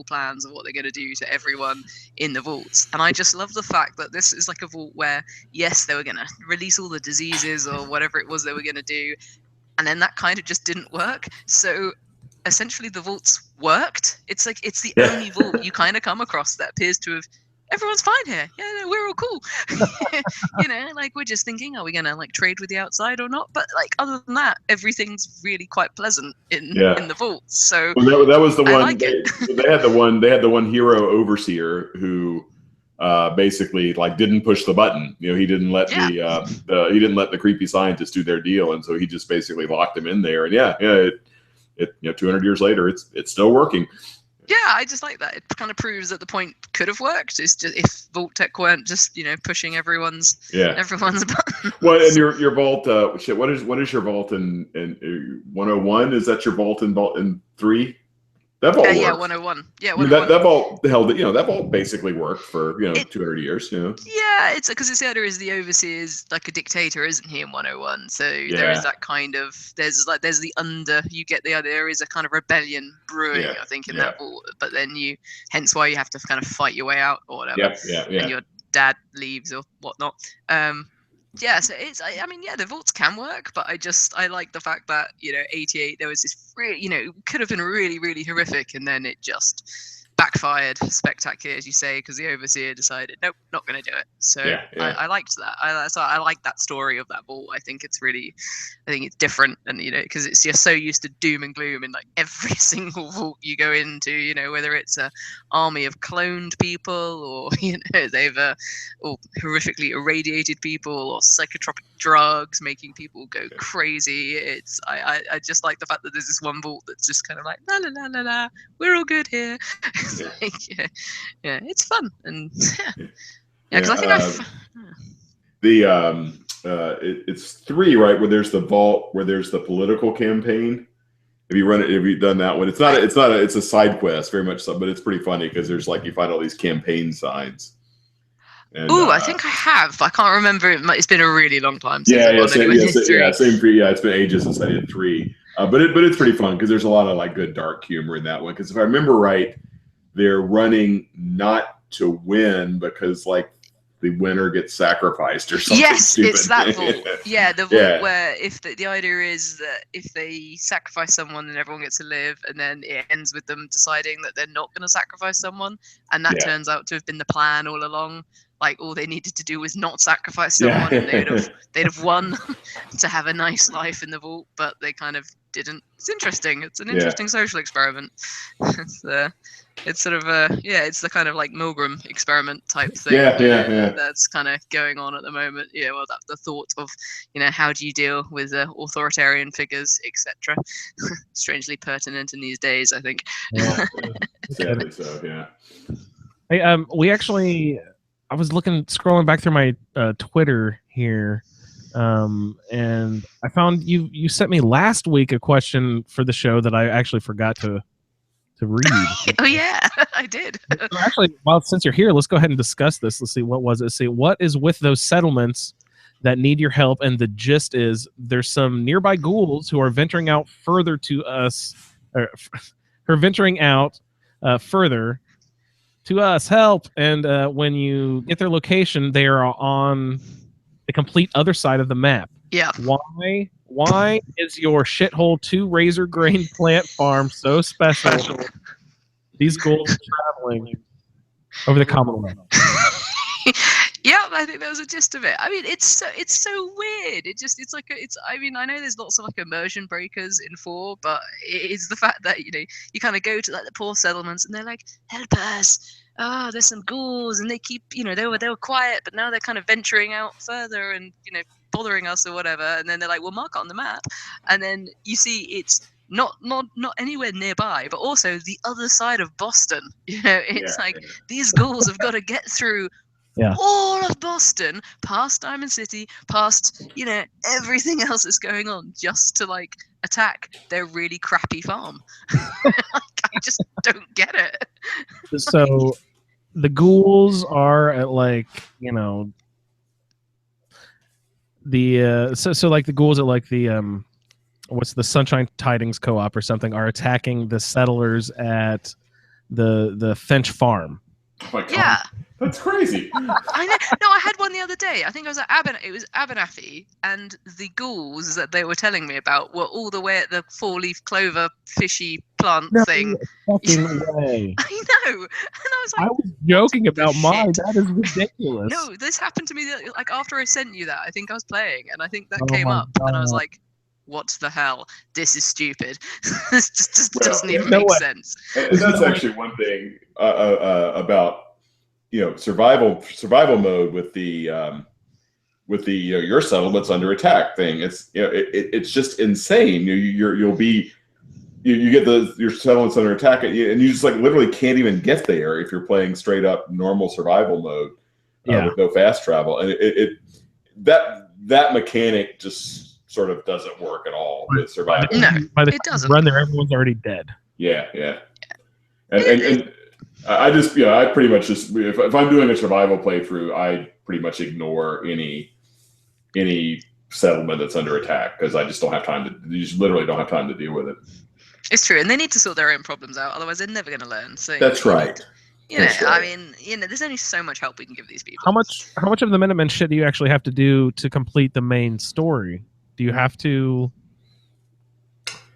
plans of what they're going to do to everyone in the vaults. And I just love the fact that this is like a vault where, yes, they were going to release all the diseases or whatever it was they were going to do. And then that kind of just didn't work. So essentially the vaults worked. It's like, it's the only vault you kind of come across that appears to have, everyone's fine here. Yeah, no, we're all cool. You know, like we're just thinking, are we gonna like trade with the outside or not? But like other than that, everything's really quite pleasant in the vaults. So that was the one. Like they had the one hero overseer who basically like didn't push the button. You know, he didn't let he didn't let the creepy scientists do their deal, and so he just basically locked him in there. And it you know, 200 years later, it's still working. Yeah, I just like that. It kind of proves that the point could have worked. It's just if Vault Tech weren't just, you know, pushing everyone's buttons. Well, and your vault, what is your vault in 101? Is that your vault in 3? That vault worked. 101. Yeah, 101. That vault held it. You know, that vault basically worked for 200 years. You know. Yeah, it's because it's the other is the overseer is like a dictator, isn't he? In 101, so there is that kind of there's the under. You get there is a kind of rebellion brewing, I think, in that vault. But then hence why you have to kind of fight your way out or whatever. And your dad leaves or whatnot. Yeah, so I mean, the vaults can work, but I like the fact that, you know, 88, there was this really, you know, it could have been really, really horrific, and then it just backfired spectacularly, as you say, because the overseer decided, nope, not going to do it. So I liked that. I like that story of that vault. I think it's different, and you know, because you're so used to doom and gloom in like every single vault you go into. You know, whether it's a army of cloned people, or you know they've or horrifically irradiated people, or psychotropic drugs making people go crazy. It's I just like the fact that there's this one vault that's just kind of like la la la la la, we're all good here. It's fun, and because I think it's 3, right? Where there's the vault, where there's the political campaign. Have you done that one? It's a side quest, very much so, but it's pretty funny because there's like you find all these campaign signs. And, Ooh, I think I have. I can't remember. It's been a really long time since yeah, I've gone anywhere near 3. yeah, same for yeah. It's been ages since I did 3, but it's pretty fun because there's a lot of like good dark humor in that one. Because if I remember right, they're running not to win because like the winner gets sacrificed or something. Yes, stupid. it's that vault. Yeah, the vault where if the idea is that if they sacrifice someone, then everyone gets to live, and then it ends with them deciding that they're not going to sacrifice someone, and that turns out to have been the plan all along. Like all they needed to do was not sacrifice someone, and they'd have won to have a nice life in the vault, but they kind of didn't. It's interesting. It's an interesting social experiment. It's sort of it's the kind of like Milgram experiment type thing. That's kind of going on at the moment. Yeah, well, that's the thought of, how do you deal with authoritarian figures, etc. Strangely pertinent in these days, I think. Yeah, sadly so. Yeah. Hey, I was scrolling back through my Twitter here, and I found you sent me last week a question for the show that I actually forgot to read. Oh yeah, I did. So actually, since you're here, let's go ahead and discuss this. Let's see, what was it? See, what is with those settlements that need your help? And the gist is there's some nearby ghouls who are venturing out further to us, or venturing out further to us. Help! And when you get their location, they are on the complete other side of the map. Yeah. Why is your shithole 2 razor grain plant farm so special? These ghouls are traveling over the Commonwealth. Yeah, I think that was a gist of it. I mean, it's so weird. I mean, I know there's lots of like immersion breakers in 4, but it's the fact that you kind of go to like the poor settlements and they're like, help us. Oh, there's some ghouls, and they keep they were quiet, but now they're kind of venturing out further and bothering us or whatever. And then they're like, we'll mark it on the map, and then you see it's not anywhere nearby, but also the other side of Boston. It's these ghouls have got to get through all of Boston, past Diamond City, past everything else that's going on, just to like attack their really crappy farm. I just don't get it. So the ghouls are at like the so like the ghouls at like the what's the Sunshine Tidings Co-op or something are attacking the settlers at the Finch farm. Oh my God. Yeah. That's crazy. I know. No, I had one the other day. I think I was at Abernathy, and the ghouls that they were telling me about were all the way at the 4-leaf clover fishy plant thing. Fucking way. I know. And I was like, I was joking about mine. That is ridiculous. No, this happened to me like after I sent you that. I think I was playing, and I think that came up, and I was like, what the hell? This is stupid. This just doesn't even make sense. And that's actually one thing about survival mode with the your settlements under attack thing. It's it's just insane. You get your settlements under attack, and you just like literally can't even get there if you're playing straight up normal survival mode with no fast travel. And that mechanic just sort of doesn't work at all with survival. No, by the it doesn't. Run there, everyone's already dead. Yeah. And I just I pretty much just if I'm doing a survival playthrough, I pretty much ignore any settlement that's under attack because I just don't have time to. You just literally don't have time to deal with it. It's true, and they need to sort their own problems out, otherwise they're never going to learn. So that's right. I mean, there's only so much help we can give these people. How much of the Minutemen shit do you actually have to do to complete the main story? Do you have to?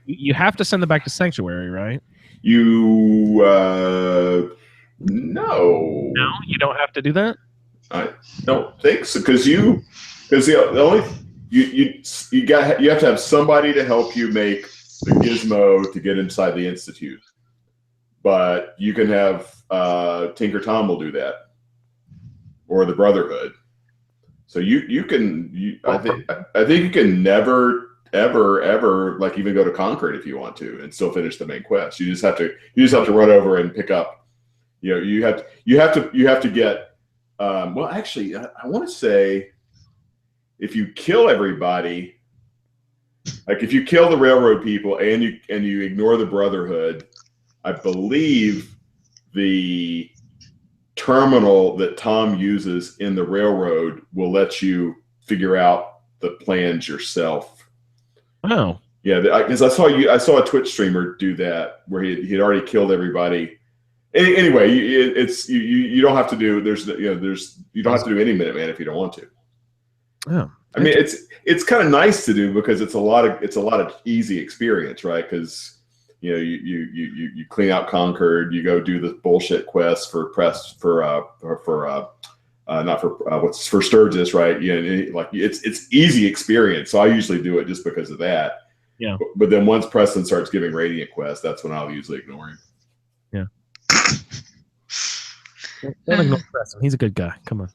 You have to send them back to Sanctuary, right? You no, you don't have to do that. I don't think so because the only you have to have somebody to help you make the gizmo to get inside the Institute, but you can have Tinker Tom will do that, or the Brotherhood. So you can I think you can never ever like even go to Concord if you want to and still finish the main quest. You just have to run over and pick up. You have to get. Well, actually, I want to say if you kill everybody, like if you kill the railroad people and you ignore the Brotherhood, I believe the terminal that Tom uses in the railroad will let you figure out the plans yourself. Oh, yeah, because I saw a Twitch streamer do that where he'd already killed everybody. Anyway, you don't have to do you don't have to do any Minuteman if you don't want to. oh. I mean, it's kind of nice to do because it's a lot of easy experience, right? Because you clean out Concord, you go do the bullshit quest for Sturgis, right? Like it's easy experience. So I usually do it just because of that. Yeah. But then once Preston starts giving Radiant quests, that's when I'll usually ignore him. Yeah. Don't ignore Preston. He's a good guy. Come on.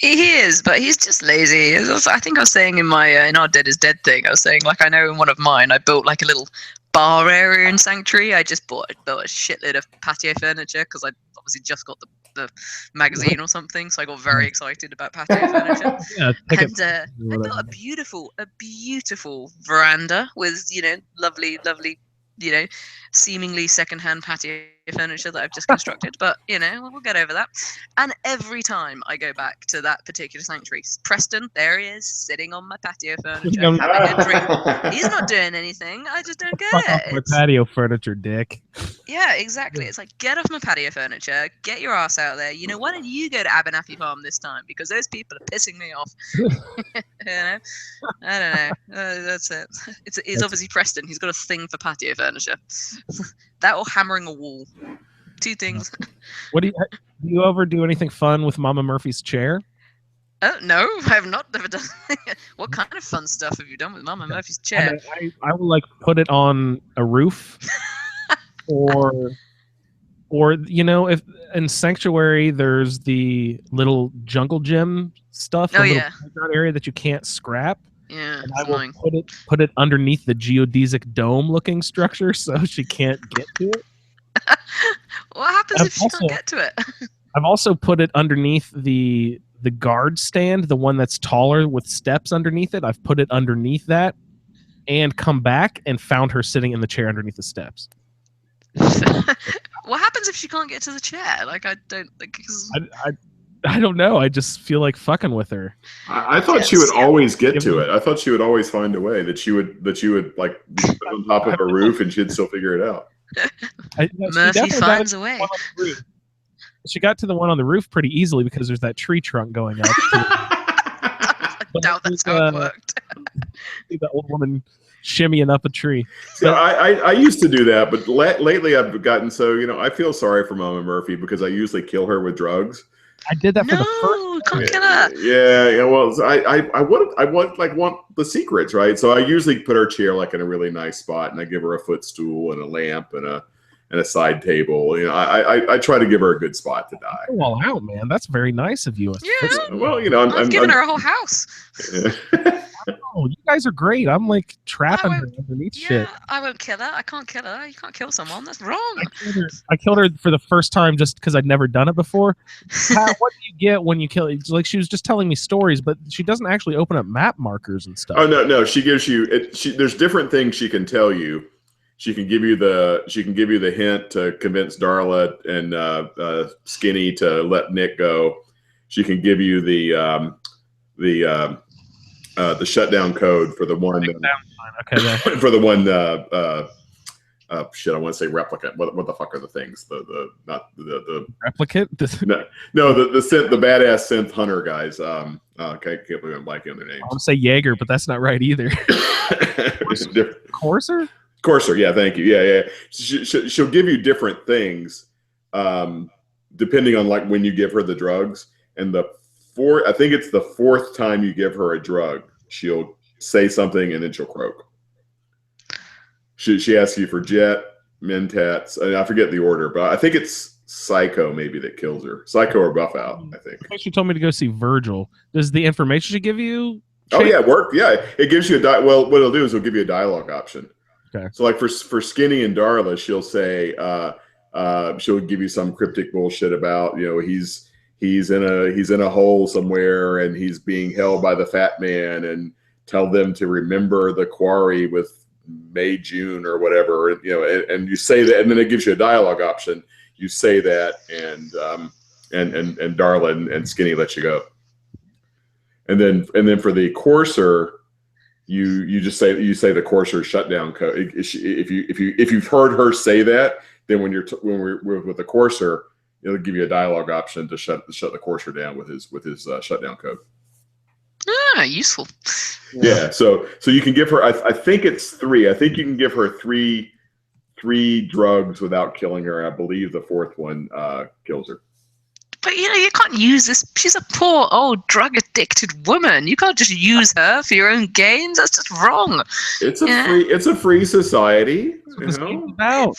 He is, but he's just lazy. I think I was saying in my in our Dead is Dead thing, I was saying, like, I know in one of mine, I built like a little bar area in Sanctuary. I just built a shitload of patio furniture because I obviously just got the magazine or something, so I got very excited about patio furniture. Yeah, And I built a beautiful veranda with lovely, seemingly secondhand patio furniture that I've just constructed, but we'll get over that. And every time I go back to that particular sanctuary, Preston, there he is, sitting on my patio furniture, having a drink. He's not doing anything. I just don't get it. My patio furniture, dick. Yeah, exactly. It's like, get off my patio furniture, get your ass out there. Why don't you go to Abernathy Farm this time? Because those people are pissing me off. I don't know. That's it. It's obviously Preston. He's got a thing for patio furniture. That or hammering a wall. Two things. What do you ever do anything fun with Mama Murphy's chair? No, I have not ever done. What kind of fun stuff have you done with Mama Murphy's chair? I will like put it on a roof, or if in Sanctuary there's the little jungle gym stuff, Oh yeah, area that you can't scrap. Yeah, and I will put it underneath the geodesic dome looking structure so she can't get to it. What happens if she can't get to it? I've also put it underneath the guard stand, the one that's taller with steps underneath it. I've put it underneath that and come back and found her sitting in the chair underneath the steps. What happens if she can't get to the chair? Like, I don't think. I don't know. I just feel like fucking with her. I thought she would always get to it. I thought she would always find a way. That you would like be on top of a roof and she'd still figure it out. Murphy finds a way. She got to the one on the roof pretty easily because there's that tree trunk going up. I doubt that's how it worked. That old woman shimmying up a tree. So I used to do that, but lately I've gotten I feel sorry for Mama Murphy because I usually kill her with drugs. I did that for the first time. Can't kill her. Yeah. Well, I want the secrets, right? So I usually put her chair like in a really nice spot, and I give her a footstool and a lamp and a side table. I try to give her a good spot to die. All out, man. That's very nice of you. Yeah. Well, I'm giving her a whole house. Yeah. Oh, you guys are great. I'm like trapping her underneath shit. I won't kill her. I can't kill her. You can't kill someone. That's wrong. I killed her for the first time just because I'd never done it before. Pat, what do you get when you kill? Like, she was just telling me stories, but she doesn't actually open up map markers and stuff. Oh no. She gives you. There's different things she can tell you. She can give you the hint to convince Darla and Skinny to let Nick go. She can give you the shutdown code for the one. For the one. Shit, I want to say replicant. What the fuck are the things? The replicant. No, the synth, the badass synth hunter guys. Okay, can't believe I'm blanking on their names. I want to say Jaeger, but that's not right either. Courser, yeah, thank you. Yeah. She'll give you different things, depending on like when you give her the drugs. And I think it's the fourth time you give her a drug, she'll say something and then she'll croak. She asks you for Jet, Mentats, and I forget the order, but I think it's Psycho maybe that kills her. Psycho or Buff Out, I think. She told me to go see Virgil. Does the information she give you change? Oh yeah, it worked. Yeah, it gives you well, what it'll do is it'll give you a dialogue option. Okay. So like for Skinny and Darla, she'll say she'll give you some cryptic bullshit about he's in a hole somewhere and he's being held by the fat man, and tell them to remember the quarry with May, June or whatever, and you say that, and then it gives you a dialogue option. You say that, and and Darla and Skinny let you go. And then for the courser, you just say the courser shutdown code. If you've heard her say that, then when we're with the courser, it'll give you a dialogue option to shut the courser down with his shutdown code. Ah, useful. Yeah. So you can give her. I think it's 3. I think you can give her three drugs without killing her. I believe the 4th one kills her. But you can't use this. She's a poor old drug addicted woman. You can't just use her for your own gains. That's just wrong. It's a free society. About.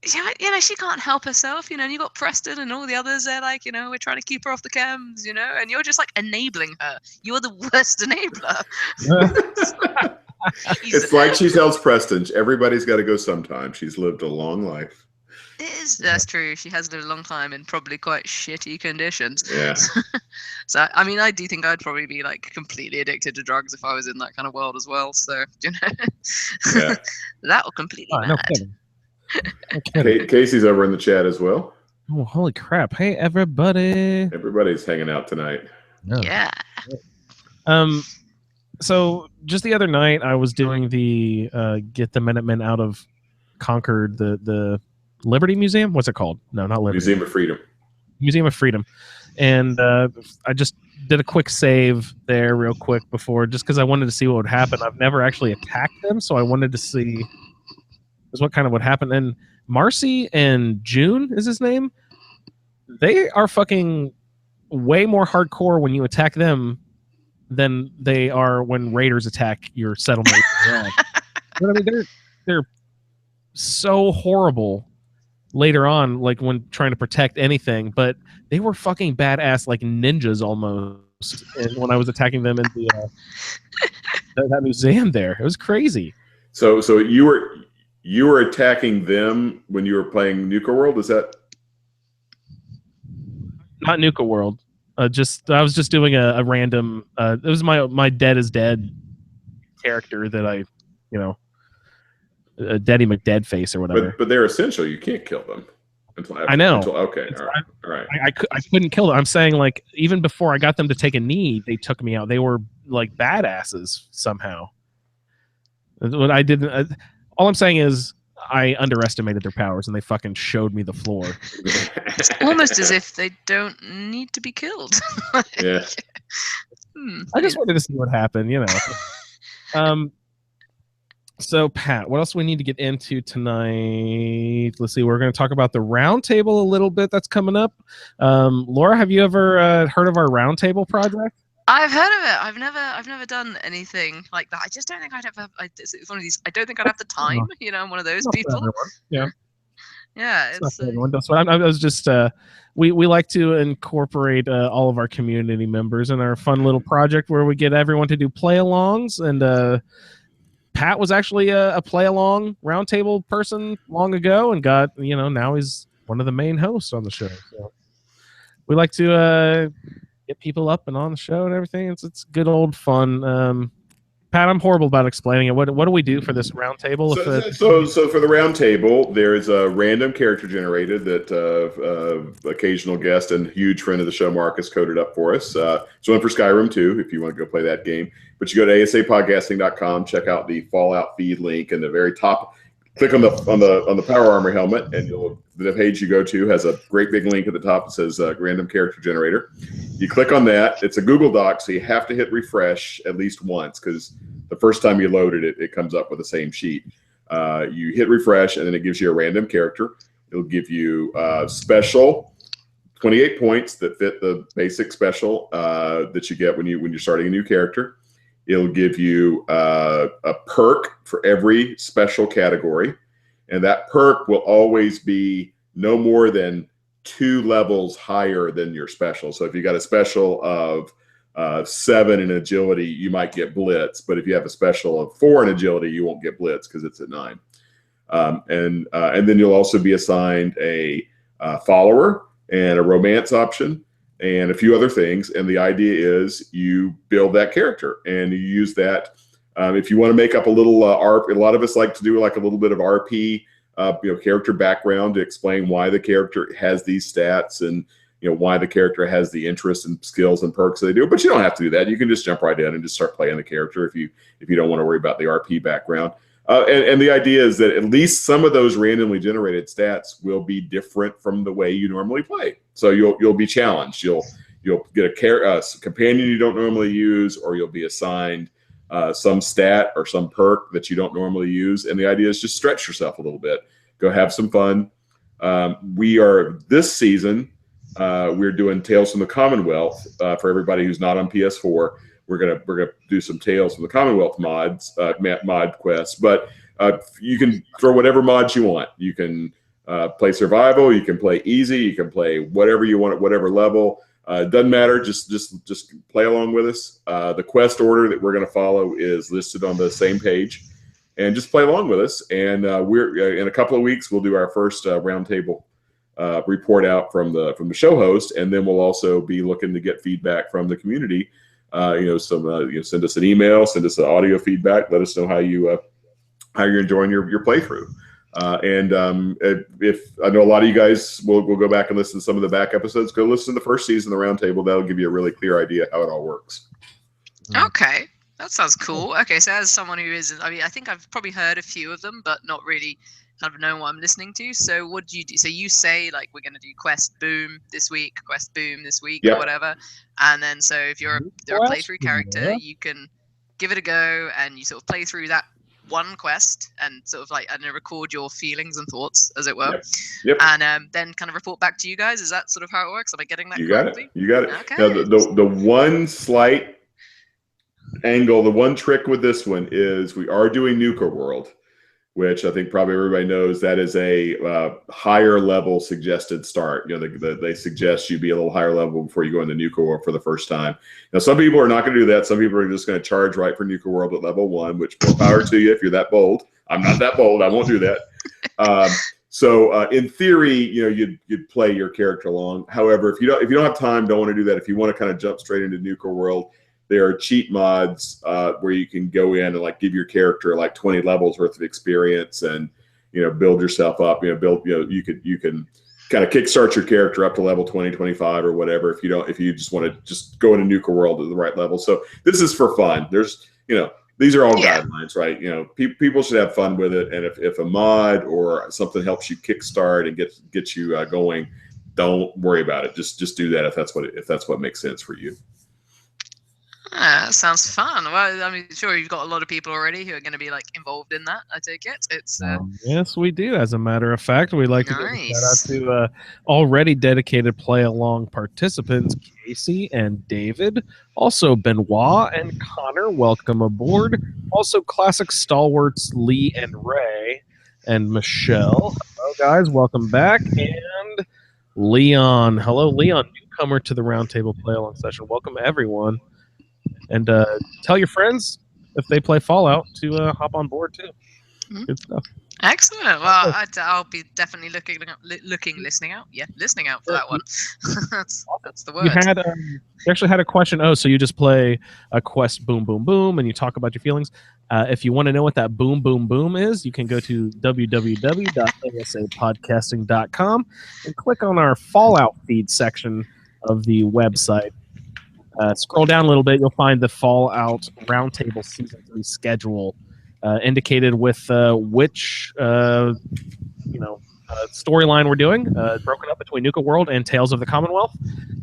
She can't help herself. And you got Preston and all the others. They're like, we're trying to keep her off the chems. And you're just like enabling her. You're the worst enabler. It's like she tells Preston, everybody's got to go sometime. She's lived a long life. That's true. She has lived a long time in probably quite shitty conditions. Yeah. So, I mean, I do think I'd probably be like completely addicted to drugs if I was in that kind of world as well. So, Yeah. That would completely mad. No kidding. Casey's over in the chat as well. Oh, holy crap. Hey, everybody. Everybody's hanging out tonight. Yeah. So just the other night, I was doing the get the Minutemen out of Concord, the Liberty Museum. What's it called? No, not Liberty. Museum of Freedom. Museum of Freedom. And I just did a quick save there real quick before, just because I wanted to see what would happen. I've never actually attacked them, so I wanted to see what kind of would happen. And Marcy and June is his name. They are fucking way more hardcore when you attack them than they are when raiders attack your settlement. But I mean, they're so horrible later on, like when trying to protect anything. But they were fucking badass, like ninjas almost. And when I was attacking them in the that museum there, it was crazy. So you were attacking them when you were playing Nuka World? Is that not Nuka World? I was just doing a random. It was my Dead is Dead character that I, a Daddy McDead face or whatever. But they're essential. You can't kill them. I know. Okay. All right. I couldn't kill them. I'm saying, like, even before I got them to take a knee, they took me out. They were like badasses somehow. What I didn't. All I'm saying is I underestimated their powers, and they fucking showed me the floor. It's almost as if they don't need to be killed. Yeah. I just wanted to see what happened, So, Pat, what else do we need to get into tonight? Let's see. We're going to talk about the roundtable a little bit that's coming up. Laura, have you ever heard of our roundtable project? I've heard of it. I've never done anything like that. I just don't think I'd have. It's one of these. I don't think I'd have the time. I'm one of those people. Yeah. Yeah. It's not everyone does. I was just. We like to incorporate all of our community members in our fun little project where we get everyone to do play-alongs, and Pat was actually a play-along roundtable person long ago, and got now he's one of the main hosts on the show. So we like to get people up and on the show and everything. It's good old fun. Pat, I'm horrible about explaining it. What do we do for this roundtable? So for the roundtable, there is a random character generated that occasional guest and huge friend of the show, Marcus, coded up for us. It's one for Skyrim too, if you want to go play that game. But you go to asapodcasting.com, check out the Fallout feed link, and the very top, click on the Power Armor helmet, and the page you go to has a great big link at the top that says random character generator. You click on that. It's a Google Doc, so you have to hit refresh at least once, because the first time you loaded it, it comes up with the same sheet. You hit refresh, and then it gives you a random character. It'll give you special 28 points that fit the basic special that you get when you're starting a new character. It'll give you a perk for every special category, and that perk will always be no more than 2 levels higher than your special. So if you got a special of 7 in agility, you might get blitz, but if you have a special of 4 in agility, you won't get blitz because it's at 9. And then you'll also be assigned a follower and a romance option, and a few other things. And the idea is you build that character and you use that. If you want to make up a little RP, a lot of us like to do like a little bit of RP, character background to explain why the character has these stats and, why the character has the interest and skills and perks they do. But you don't have to do that. You can just jump right in and just start playing the character if you don't want to worry about the RP background. And the idea is that at least some of those randomly generated stats will be different from the way you normally play. So you'll be challenged. You'll get a companion you don't normally use, or you'll be assigned some stat or some perk that you don't normally use. And the idea is just stretch yourself a little bit. Go have some fun. We are this season. We're doing Tales from the Commonwealth for everybody who's not on PS4. We're gonna do some Tales from the Commonwealth mod quests, but you can throw whatever mods you want. You can play survival, you can play easy, you can play whatever you want at whatever level. Doesn't matter. Just play along with us. The quest order that we're going to follow is listed on the same page, and just play along with us. And we're in a couple of weeks we'll do our first roundtable report out from the show host, and then we'll also be looking to get feedback from the community. Send us an email, send us an audio feedback. Let us know how you're enjoying your playthrough. If I know a lot of you guys will go back and listen to some of the back episodes, go listen to the first season of the Roundtable. That'll give you a really clear idea how it all works. Okay, that sounds cool. Okay, so as someone who is, I think I've probably heard a few of them, but not really kind of know what I'm listening to. So what do you do? So you say like we're going to do quest boom this week, quest boom this week, Yep. or whatever. And then so if you're a playthrough character, you can give it a go and you sort of play through that one quest and sort of like, I don't know, record your feelings and thoughts, as it were. Yep. And then kind of report back to you guys. Is that sort of how it works? Am I getting that correctly? You got it. Okay. Now, the one slight angle, the one trick with this one is we are doing Nuka World, which I think probably everybody knows that is a higher level suggested start. They suggest you be a little higher level before you go into Nuka World for the first time. Now, some people are not going to do that. Some people are just going to charge right for Nuka World at level 1, which more power to you if you're that bold. I'm not that bold. I won't do that. So in theory, you'd play your character along. However, if you don't have time, don't want to do that. If you want to kind of jump straight into Nuka World, there are cheat mods where you can go in and like give your character like 20 levels worth of experience and build yourself up. You can kind of kickstart your character up to level 20, 25 or whatever if you just want to just go into Nuka World at the right level. So this is for fun. There's these are all guidelines, right? People should have fun with it. And if a mod or something helps you kickstart and get you going, don't worry about it. Just do that if that's what makes sense for you. That sounds fun. Well, I'm sure you've got a lot of people already who are going to be like involved in that. I take it. It's yes, we do. As a matter of fact, we'd like to give a shout out to already dedicated play along participants, Casey and David, also Benoit and Connor. Welcome aboard. Also, classic stalwarts Lee and Ray and Michelle. Hello, guys. Welcome back. And Leon. Hello, Leon. Newcomer to the Roundtable play along session. Welcome, everyone. And tell your friends if they play Fallout to hop on board too. Mm-hmm. Good stuff. Excellent. Well, I'll be definitely listening out for that one. that's the word. You actually had a question. Oh, so you just play a quest boom, boom, boom, and you talk about your feelings. If you want to know what that boom, boom, boom is, you can go to www.asapodcasting.com and click on our Fallout feed section of the website. Scroll down a little bit, you'll find the Fallout Roundtable Season 3 schedule indicated with which storyline we're doing, broken up between Nuka World and Tales of the Commonwealth.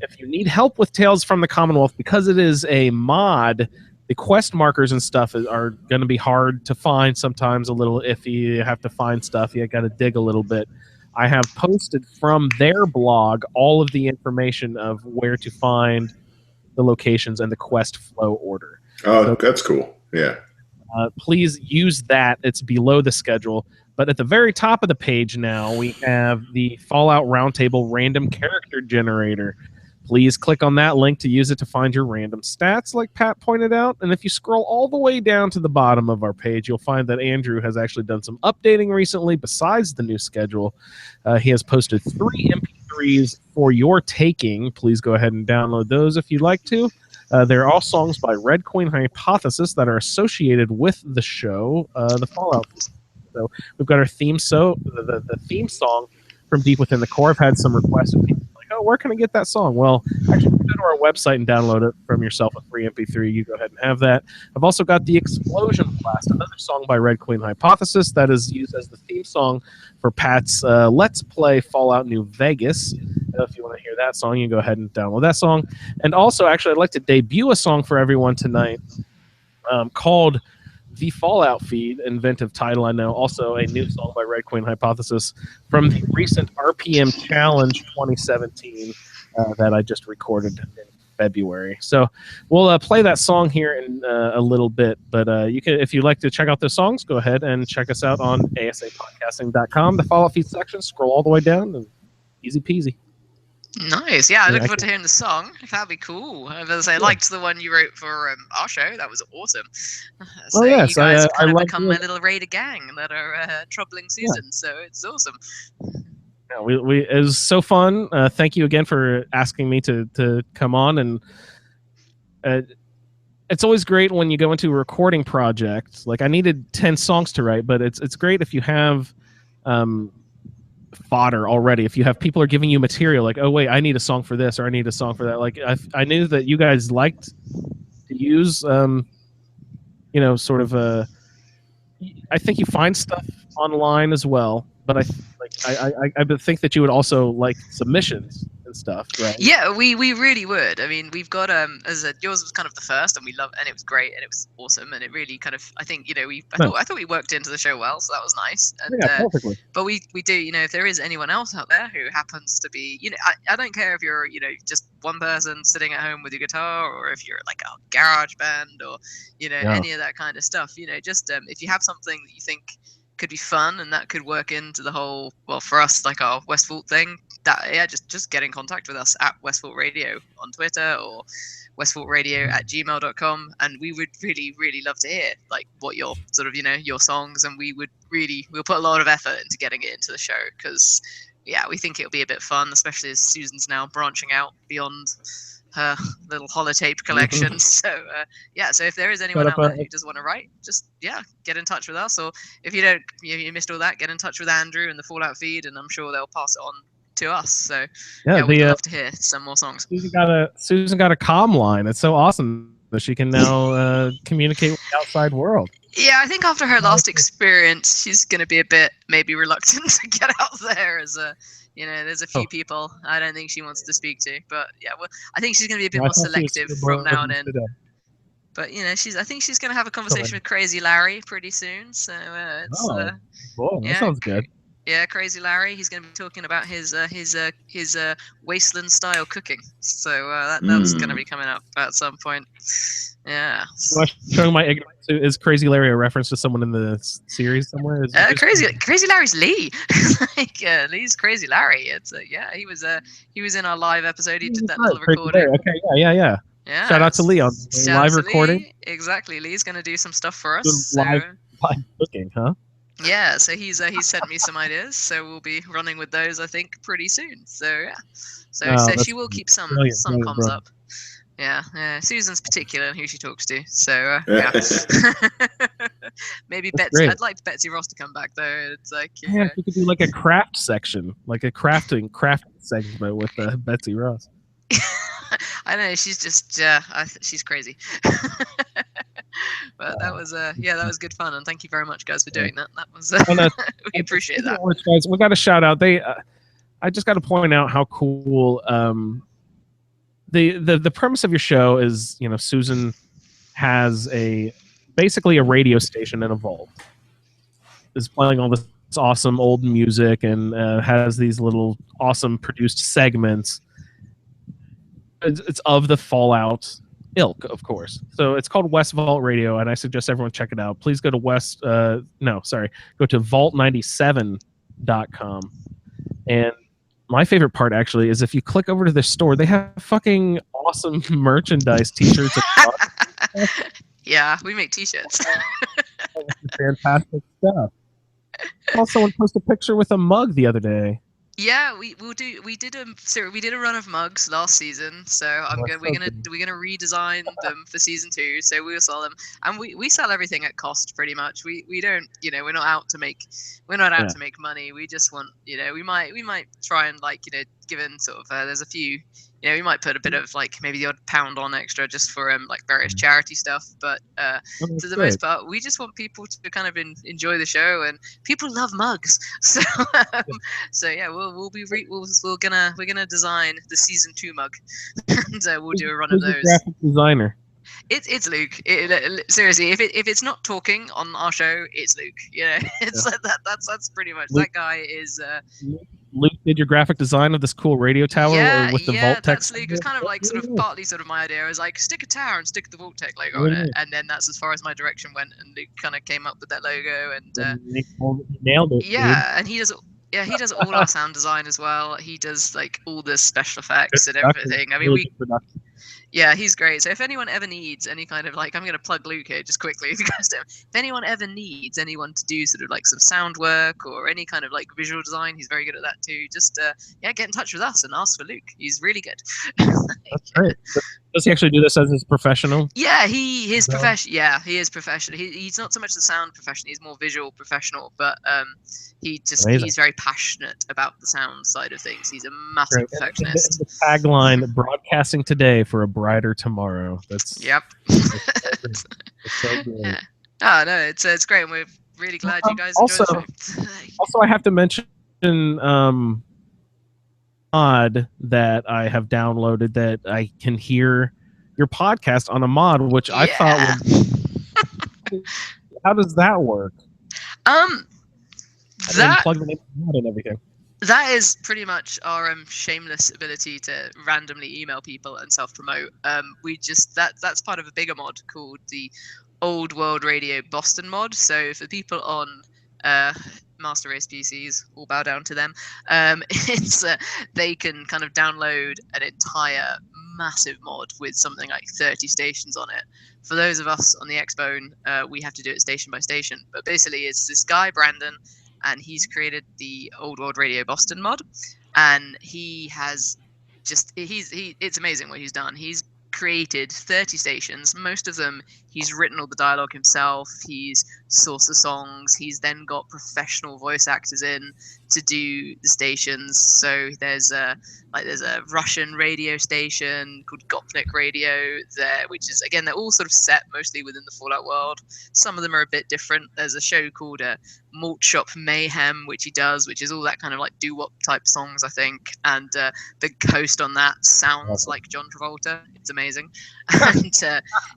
If you need help with Tales from the Commonwealth, because it is a mod, the quest markers and stuff are going to be hard to find, sometimes a little iffy. You have to find stuff. You got to dig a little bit. I have posted from their blog all of the information of where to find the locations and the quest flow order. Oh, so, that's cool. Yeah. Please use that. It's below the schedule. But at the very top of the page now, we have the Fallout Roundtable random character generator. Please click on that link to use it to find your random stats, like Pat pointed out. And if you scroll all the way down to the bottom of our page, you'll find that Andrew has actually done some updating recently besides the new schedule. He has posted 3 MP3s for your taking. Please go ahead and download those if you'd like to. They're all songs by Red Queen Hypothesis that are associated with the show, the Fallout. So we've got our theme, the theme song from Deep Within the Core. I've had some requests of people like, oh, where can I get that song? Well, actually, go to our website and download it from yourself, a free MP3. You go ahead and have that. I've also got The Explosion Blast, another song by Red Queen Hypothesis that is used as the theme song for Pat's Let's Play Fallout New Vegas. If you want to hear that song, you can go ahead and download that song. And also, actually, I'd like to debut a song for everyone tonight called The Fallout Feed, inventive title, I know. Also a new song by Red Queen Hypothesis from the recent RPM Challenge 2017 that I just recorded in February. So we'll play that song here in a little bit, but you can, if you'd like to check out those songs, go ahead and check us out on asapodcasting.com. The Fallout Feed section, scroll all the way down, and easy peasy. Nice. Yeah, I look forward to hearing the song. That'd be cool. As I say, I liked the one you wrote for our show. That was awesome. So yes, you guys I kind of become my little raider gang that are troubling Susan. So it's awesome. Yeah, it was so fun. Thank you again for asking me to come on. And it's always great when you go into a recording project. Like I needed 10 songs to write, but it's great if you have fodder already. If you have people are giving you material, like, oh wait, I need a song for this or I need a song for that. Like I knew that you guys liked to use sort of I think you find stuff online as well, but I think that you would also like submissions and stuff, right? Yeah, we really would. I mean, we've got yours was kind of the first, and we loved, and it was great, and it was awesome, and it really kind of, I think, I thought we worked into the show well, so that was nice. And, yeah, perfectly. But we do, if there is anyone else out there who happens to be, I don't care if you're, just one person sitting at home with your guitar, or if you're like a garage band, or any of that kind of stuff. Just if you have something that you think could be fun and that could work into the whole, well, for us, like our Westvault thing, just get in contact with us at Westvault Radio on Twitter or westvaultradio@gmail.com, and we would really, really love to hear like what your sort of your songs, and we'll put a lot of effort into getting it into the show, because we think it'll be a bit fun, especially as Susan's now branching out beyond her little holotape collection. So so if there is anyone out there who does want to write, just get in touch with us, or if you don't, you missed all that, get in touch with Andrew and the Fallout Feed, and I'm sure they'll pass it on to us. So we'd love to hear some more songs. Susan got a comm line. It's so awesome that she can now communicate with the outside world. Yeah, I think after her last experience, she's going to be a bit maybe reluctant to get out there as a. There's a few people I don't think she wants to speak to, but I think she's going to be a bit more selective from now on in. But I think she's going to have a conversation with Crazy Larry pretty soon. So that sounds good. Yeah, Crazy Larry. He's going to be talking about his wasteland style cooking. So that's going to be coming up at some point. Yeah. Showing my ignorance, is Crazy Larry a reference to someone in the series somewhere? Crazy Larry's Lee. Lee's Crazy Larry. It's he was in our live episode. He did that little recording. Okay, yeah. Shout out to Lee on live recording. Lee. Exactly. Lee's going to do some stuff for us. Live cooking, huh? Yeah, so he's sent me some ideas, so we'll be running with those, I think, pretty soon. So so she will keep some comms up. Yeah, Susan's particular in who she talks to. So maybe Betsy. I'd like Betsy Ross to come back though. It's like you could do like a craft section, like a crafting segment with Betsy Ross. I know, she's just she's crazy. But that was that was good fun, and thank you very much, guys, for doing that. That was we appreciate that. Guys, we got to shout out. I just got to point out how cool. The premise of your show is, Susan has basically a radio station in a vault, is playing all this awesome old music, and has these little awesome produced segments. It's of the Fallout ilk, of course. So it's called Westvault Radio, and I suggest everyone check it out. Please go to go to vault97.com. And my favorite part actually is if you click over to their store, they have fucking awesome merchandise, t-shirts. Yeah, we make t-shirts. Fantastic stuff. I saw someone post a picture with a mug the other day. Yeah, we'll do. We did a run of mugs last season, so we're gonna redesign them for season 2. So we'll sell them, and we sell everything at cost pretty much. We don't, we're not out to make money. We just want, we might try and given sort of there's a few. We might put a bit of maybe the odd £1 on extra just for various charity stuff, but for the most part, we just want people to kind of enjoy the show, and people love mugs. So so yeah, we're gonna design the season 2 mug, and we'll do a run of those. Graphic designer. It's Luke. Seriously, if it's not talking on our show, it's Luke. It's that's pretty much Luke, that guy is. Luke did your graphic design of this cool radio tower with the Vault Tech. That's Luke. It's kind of partly my idea. I was like, stick a tower and stick the Vault Tech logo on it, and then that's as far as my direction went. And Luke kind of came up with that logo, and nailed it. Yeah, dude. And he does. Yeah, he does all our sound design as well. He does all the special effects and everything. I mean, yeah, he's great. So if anyone ever needs any kind of I'm going to plug Luke here just quickly. If you guys don't, if anyone ever needs anyone to do sort of some sound work or any kind of visual design, he's very good at that too. Just get in touch with us and ask for Luke. He's really good. That's great. Does he actually do this as his professional? Yeah, he is professional. Yeah, he is professional. He's not so much the sound professional; he's more visual professional. But he's very passionate about the sound side of things. He's a massive perfectionist. The tagline: "Broadcasting today for a brighter tomorrow." That's yep. That's so great. Yeah. Oh no, it's great, and we're really glad you guys enjoyed the show. Also, I have to mention mod that I have downloaded that I can hear your podcast on a mod, which I thought was, how does that work? Plug the mod and everything. That is pretty much our shameless ability to randomly email people and self-promote. That's part of a bigger mod called the Old World Radio Boston mod. So for people on Master Race PCs, all bow down to them. It's they can kind of download an entire massive mod with something like 30 stations on it. For those of us on the Xbone, we have to do it station by station. But basically, it's this guy Brandon, and he's created the Old World Radio Boston mod, and he has it's amazing what he's done. He's created 30 stations. Most of them he's written all the dialogue himself, he's sourced the songs, he's then got professional voice actors in to do the stations. So there's a Russian radio station called Gopnik Radio there, which is, again, they're all sort of set mostly within the Fallout world. Some of them are a bit different. There's a show called Malt Shop Mayhem, which he does, which is all that kind of like type songs, I think. And the host on that sounds like John Travolta. It's amazing. And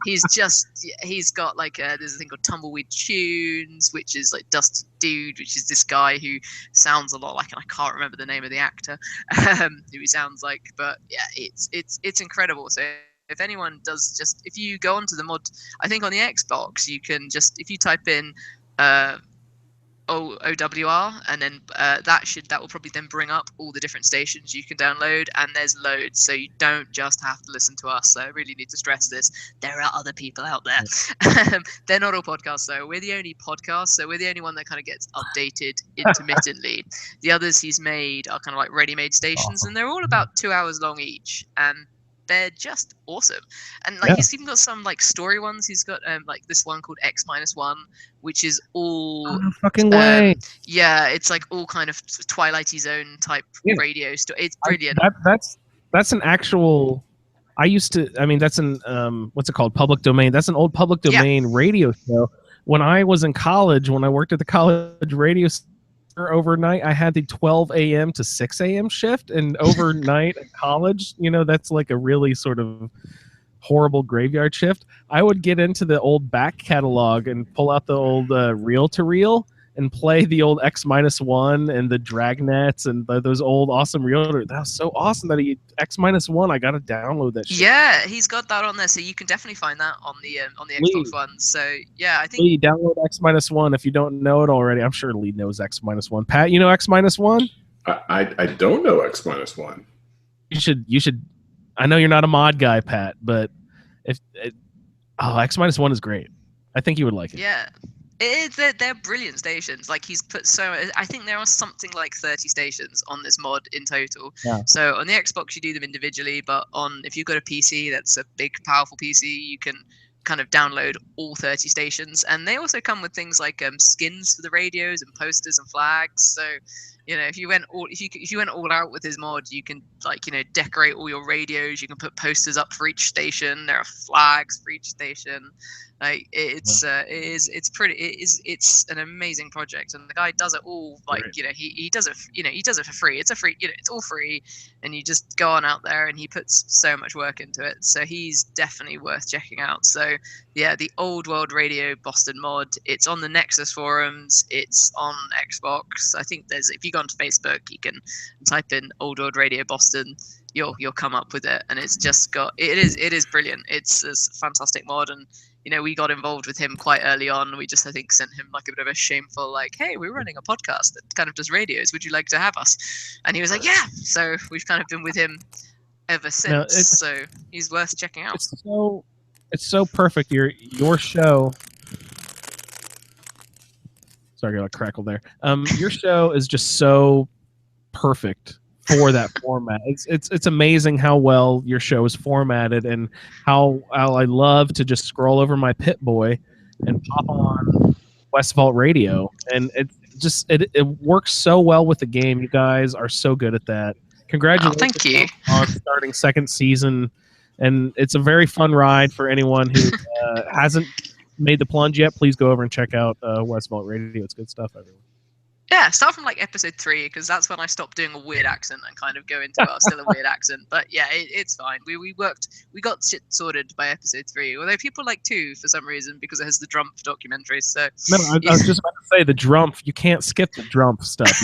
he's got there's a thing called Tumbleweed Tunes, which is like Dusty Dude, which is this guy who sounds a lot like, and I can't remember the name of the actor who he sounds like, but yeah, it's incredible. So if anyone does, if you go onto the mod, I think on the Xbox, you can if you type in OWR, and then that will probably then bring up all the different stations you can download, and there's loads, so you don't just have to listen to us. So I really need to stress this. There are other people out there. They're not all podcasts though. We're the only podcast, so we're the only one that kind of gets updated intermittently. The others he's made are kind of like ready-made stations, and they're all about 2 hours long each, and they're just awesome. And he's even got some story ones. He's got this one called X-1, which is all fucking way. Yeah, it's all kind of Twilighty Zone type radio story. It's brilliant. That's an actual. That's an what's it called? Public domain. That's an old public domain radio show. When I was in college, when I worked at the college radio overnight, I had the 12 a.m. to 6 a.m. shift, and overnight at college, that's like a really sort of horrible graveyard shift. I would get into the old back catalog and pull out the old reel-to-reel and play the old X-1 and the Dragnets and those old awesome reel. That was so awesome that X-1. I gotta download that shit. Yeah, he's got that on there, so you can definitely find that on the Xbox One. So yeah, I think Lee, download X-1 if you don't know it already. I'm sure Lee knows X-1. Pat, you know X-1? I don't know X-1. You should. I know you're not a mod guy, Pat, but X-1 is great. I think you would like it. Yeah. They're brilliant stations. Like he's put I think there are something like 30 stations on this mod in total. Yeah. So on the Xbox you do them individually, but if you've got a PC that's a big powerful PC, you can kind of download all 30 stations, and they also come with things like skins for the radios and posters and flags. So if you went all out with his mod, you can decorate all your radios. You can put posters up for each station. There are flags for each station. Like it's an amazing project, and the guy does it all he does it for free. It's it's all free, and you just go on out there, and he puts so much work into it. So he's definitely worth checking out. So yeah, the Old World Radio Boston mod. It's on the Nexus forums. It's on Xbox. I think if you go onto Facebook, you can type in Old World Radio Boston. You'll come up with it, and it's just it is brilliant. It's a fantastic mod, and we got involved with him quite early on. We just, I think, sent him like a bit of a shameful, hey, we're running a podcast that kind of does radios. Would you like to have us? And he was like, yeah. So we've kind of been with him ever since. So he's worth checking out. It's so perfect. Your show. Sorry, I got a crackle there. Your show is just so perfect for that format. It's amazing how well your show is formatted, and how I love to just scroll over my Pit Boy and pop on West Vault Radio, and it works so well with the game. You guys are so good at that. Congratulations! Thank you on starting second season, and it's a very fun ride for anyone who hasn't made the plunge yet. Please go over and check out West Vault Radio. It's good stuff, everyone. Yeah, start from like episode 3, because that's when I stopped doing a weird accent and kind of go into still a weird accent. But yeah, it's fine. We got shit sorted by episode 3. Although people like 2 for some reason, because it has the Drumpf documentary. So no, I was just about to say the Drumpf. You can't skip the Drumpf stuff.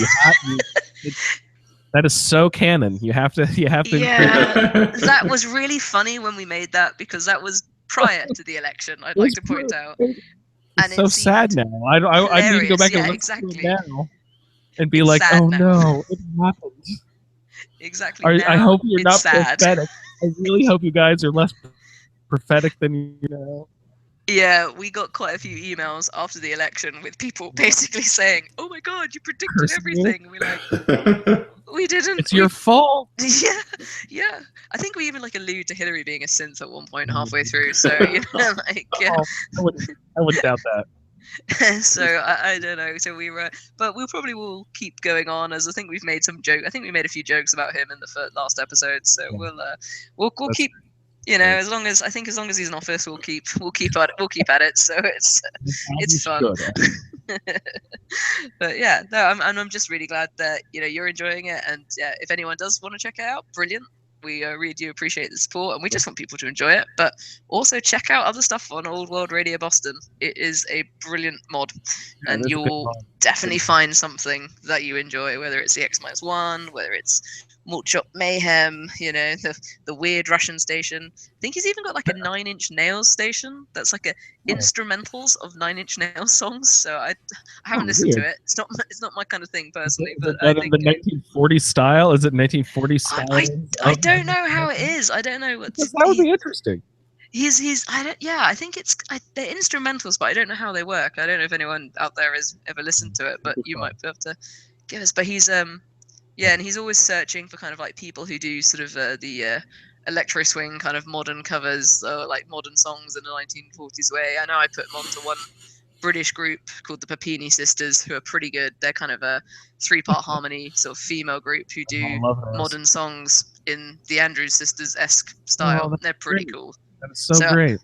That is so canon. You have to. Yeah, that was really funny when we made that, because that was prior to the election. I'd like to point out. It's so sad now. I need to go back and listen to it now and be like, oh no, it happened. Exactly. I hope you're not sad. prophetic. I really hope you guys are less prophetic than Yeah, we got quite a few emails after the election with people basically saying, "Oh my God, you predicted everything." And we're like, we didn't. It's your fault. Yeah. I think we even allude to Hillary being a synth at one point halfway through. So yeah. I wouldn't doubt that. So I don't know. So but we probably will keep going on, as I think we've made some joke. I think we made a few jokes about him in the last episode. So we'll keep. As long as he's in office, we'll keep at it. So it's fun. But yeah, no, I'm just really glad that you're enjoying it, and yeah, if anyone does want to check it out, brilliant. We really do appreciate the support, and we just want people to enjoy it. But also check out other stuff on Old World Radio Boston. It is a brilliant mod, and you'll definitely find something that you enjoy, whether it's the X-1, whether it's Malt Shop Mayhem, the weird Russian station. I think he's even got like a 9 Inch Nails station that's like instrumentals of 9 Inch Nails songs. So I haven't listened to it. It's not my kind of thing personally. But I think the 1940s style. Is it 1940s style? I don't know how it is. I don't know what. That would be interesting. I think they're instrumentals, but I don't know how they work. I don't know if anyone out there has ever listened to it, but you might be able to give us. But he's and he's always searching for kind of like people who do sort of the electro swing kind of modern covers, like modern songs in the 1940s way. I know I put him onto one British group called the Papini Sisters, who are pretty good. They're kind of a 3-part harmony sort of female group who do modern songs in the Andrews Sisters-esque style. They're pretty cool. That is so great.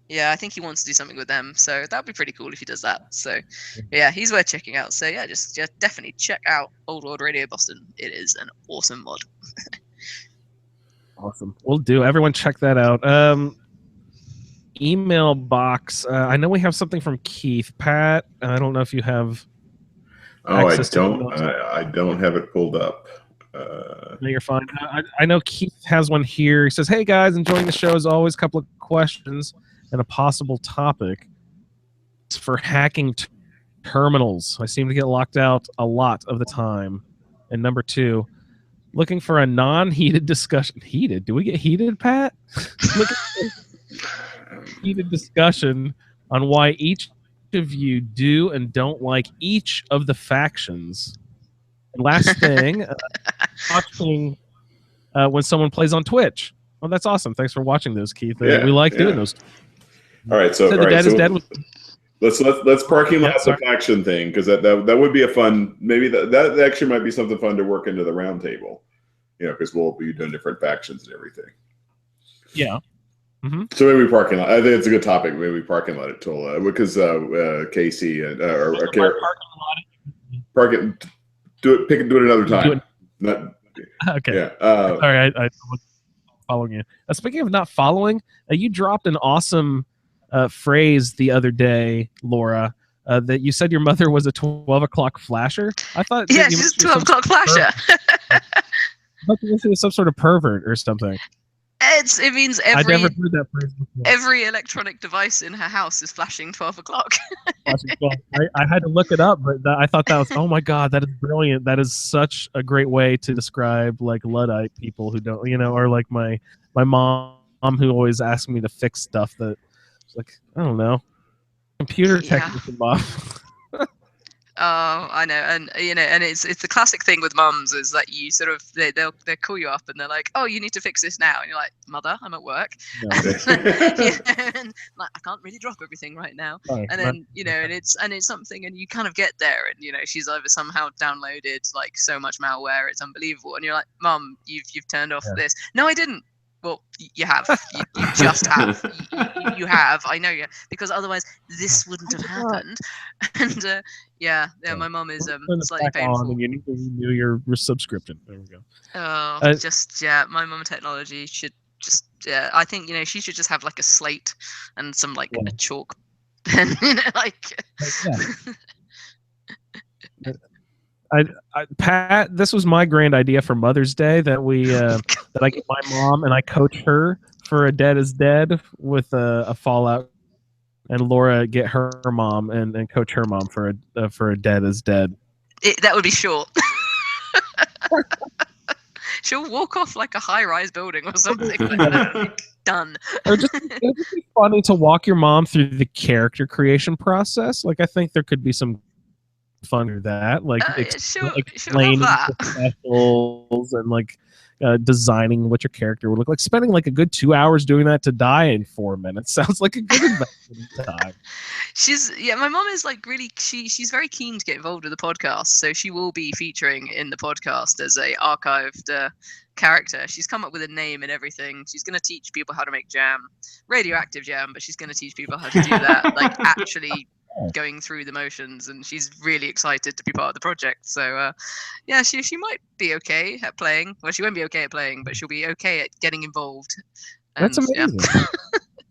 Yeah, I think he wants to do something with them, so that'd be pretty cool if he does that. So, yeah, he's worth checking out. So, yeah, just definitely check out Old World Radio Boston. It is an awesome mod. Awesome. We'll do. Everyone check that out. Email box. I know we have something from Keith. Pat, I don't know if you have. Oh, I don't have it pulled up. No, you're fine. I know Keith has one here. He says, "Hey guys, enjoying the show as always. Couple of questions and a possible topic. It's for hacking terminals. I seem to get locked out a lot of the time. And number 2, looking for a non-heated discussion. Heated? Do we get heated, Pat? Heated discussion on why each of you do and don't like each of the factions. And last thing, watching when someone plays on Twitch. Oh, that's awesome. Thanks for watching those, Keith. We like doing those. All right, so the Dead is Dead was. Let's parking lot the faction thing, because that would be a fun, maybe that actually might be something fun to work into the round table, because we'll be doing different factions and everything. Yeah. Mm-hmm. So maybe parking lot. I think it's a good topic. Maybe parking lot it till because Casey and park it. Do it another time. Okay. Yeah. Sorry, I'm following you. Speaking of not following, you dropped an awesome phrase the other day, Laura, that you said your mother was a 12 o'clock flasher. I thought she's a 12 o'clock flasher. I thought you were some sort of pervert or something. It means I never heard that phrase before. Every electronic device in her house is flashing 12 o'clock. I had to look it up, but I thought that was, oh my God, that is brilliant. That is such a great way to describe like Luddite people who don't, or like my mom who always asks me to fix stuff that, like, I don't know, computer technician mom. Oh, I know, and and it's the classic thing with mums is that you sort of they'll call you up and they're like, oh, you need to fix this now, and you're like, mother, I'm at work, and, like, I can't really drop everything right now, and then and it's something, and you kind of get there, and she's either somehow downloaded like so much malware, it's unbelievable, and you're like, Mum, you've turned off this. No, I didn't. Well, you have. You just have. You have. I know you, because otherwise this wouldn't have happened. And my mum is slightly painful. And you renew your subscription. There we go. Oh, my mum technology should just. I think she should just have like a slate and some like a chalk pen. Pat, this was my grand idea for Mother's Day that we that I get my mom and I coach her for a Dead is Dead with a Fallout, and Laura get her mom and coach her mom for a Dead is Dead. That would be short. She'll walk off like a high-rise building or something. Done. Or just be funny to walk your mom through the character creation process. Like, I think there could be some fun with that, like explaining specials and like designing what your character would look like. Spending like a good 2 hours doing that to die in 4 minutes sounds like a good investment of time. My mom is like really, she's very keen to get involved with the podcast, so she will be featuring in the podcast as a archived character. She's come up with a name and everything. She's going to teach people how to make jam, radioactive jam, but she's going to teach people how to do that, like actually going through the motions, and she's really excited to be part of the project. So she might be okay at playing. Well, she won't be okay at playing, but she'll be okay at getting involved. That's amazing.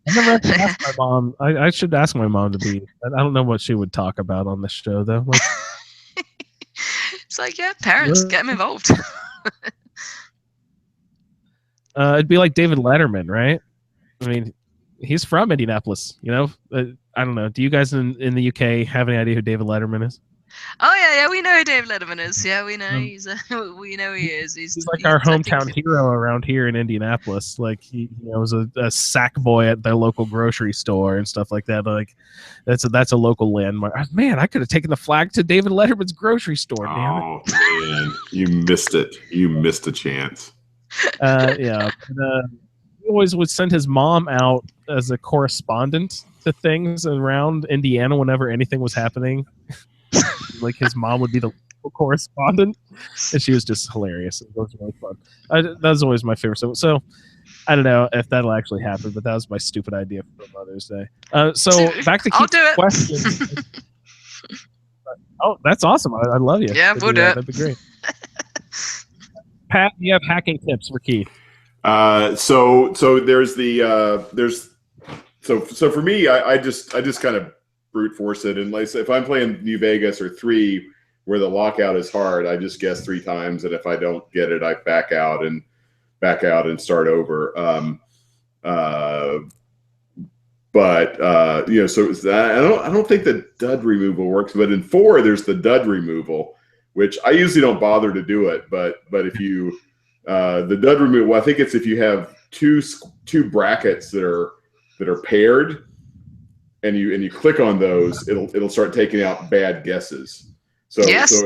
I never actually asked my mom. I should ask my mom to be. I don't know what she would talk about on this show though. Like, it's like, parents, get them involved. It'd be like David Letterman, right? I mean, he's from Indianapolis, I don't know. Do you guys in the UK have any idea who David Letterman is? Oh yeah, we know who David Letterman is. Yeah, we know we know he is. He's like our hometown hero around here in Indianapolis. Like he was a sack boy at their local grocery store and stuff like that. Like that's a local landmark. Man, I could have taken the flag to David Letterman's grocery store. Oh man, you missed it. You missed a chance. He always would send his mom out as a correspondent to things around Indiana whenever anything was happening. Like his mom would be the local correspondent, and she was just hilarious. It was really fun. That was always my favorite. So I don't know if that'll actually happen, but that was my stupid idea for Mother's Day. So back to Keith's question. Oh, that's awesome! I love you. Yeah, we'll do it. That'd be great. Pat, you have hacking tips for Keith. So there's so for me, I just kind of brute force it, and like if I'm playing New Vegas or 3 where the lockout is hard, I just guess 3 times, and if I don't get it, I back out and start over. So it's that. I don't think the dud removal works, but in 4 there's the dud removal, which I usually don't bother to do it, but if you the dud removal, I think it's if you have two brackets that are paired, and you click on those, it'll start taking out bad guesses. So, Yes.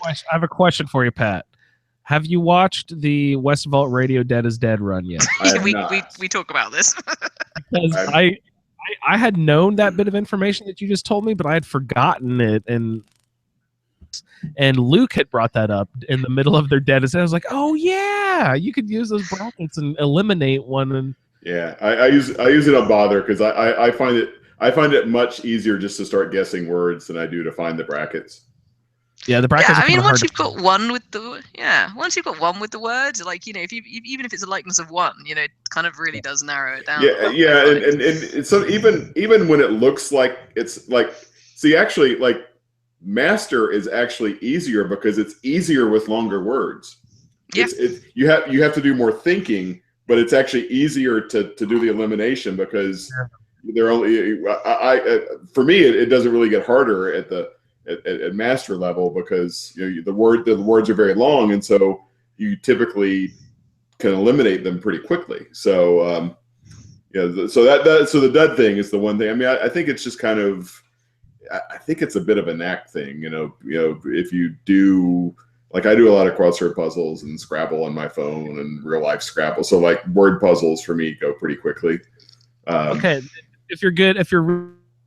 I have a question for you, Pat. Have you watched the West Vault Radio Dead is Dead run yet? I have not. we talk about this. Because I had known that bit of information that you just told me, but I had forgotten it, and Luke had brought that up in the middle of their Dead is Dead. I was like, oh yeah, you could use those brackets and eliminate one. And yeah, I use it on Bother because I find it much easier just to start guessing words than I do to find the brackets. Yeah, the brackets. Yeah, are kinda once hard you've got one with the words, like if even if it's a likeness of one, it kind of really does narrow it down. Yeah, and so even when it looks like it's like, see, actually, like Master is actually easier because it's easier with longer words. Yeah. You have to do more thinking, but it's actually easier to do the elimination because they're only. For me, it doesn't really get harder at Master level because the words are very long, and so you typically can eliminate them pretty quickly. So so the dud thing is the one thing. I mean, I think it's just kind of. I think it's a bit of a knack thing, if you do, like I do a lot of crossword puzzles and Scrabble on my phone and real life Scrabble. So like word puzzles for me go pretty quickly. Okay. If you're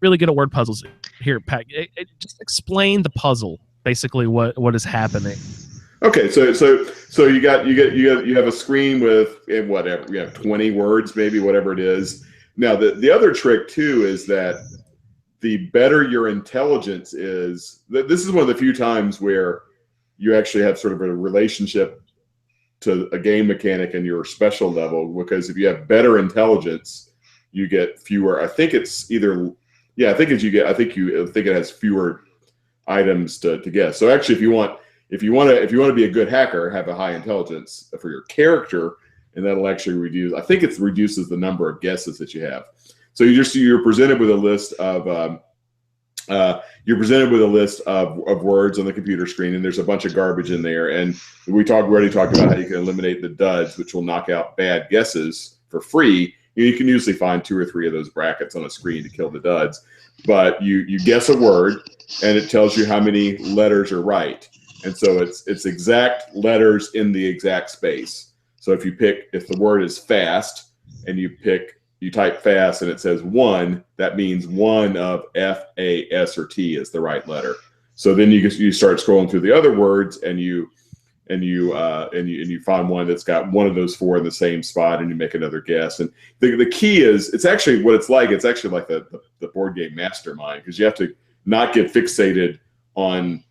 really good at word puzzles, here, Pat, just explain the puzzle, basically what is happening. Okay. So you have a screen with whatever, you have 20 words, maybe whatever it is. Now the other trick too is that the better your intelligence is, this is one of the few times where you actually have sort of a relationship to a game mechanic in your special level, because if you have better intelligence, you get fewer. I think it's either, I think it has fewer items to guess. So actually, if you want to be a good hacker, have a high intelligence for your character, and that'll actually reduce. I think it reduces the number of guesses that you have. So you're presented with a list of words on the computer screen, and there's a bunch of garbage in there. And we already talked about how you can eliminate the duds, which will knock out bad guesses for free. You can usually find 2 or 3 of those brackets on a screen to kill the duds. But you guess a word, and it tells you how many letters are right. And so it's exact letters in the exact space. So if the word is fast, and you type fast and it says 1, that means one of F, A, S, or T is the right letter. So then you start scrolling through the other words, and you find one that's got one of those 4 in the same spot, and you make another guess. And the key is, it's actually what it's like. It's actually like the board game Mastermind, because you have to not get fixated on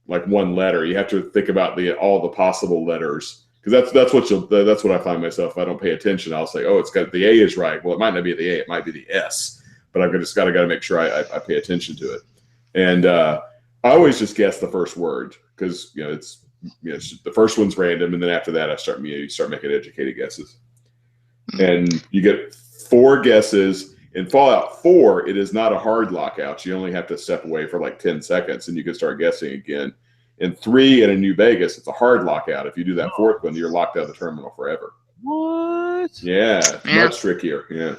like one letter. You have to think about all the possible letters. Because that's what I find myself. If I don't pay attention, I'll say, "Oh, it's got the A is right." Well, it might not be the A; it might be the S. But I've just got to make sure I pay attention to it. And I always just guess the first word, because it's the first one's random, and then after that, you start making educated guesses. And you get 4 guesses. In Fallout 4, it is not a hard lockout. You only have to step away for like 10 seconds, and you can start guessing again. In 3 and in New Vegas, it's a hard lockout. If you do that 4th one, you're locked out of the terminal forever. What? Yeah, much trickier. Yeah.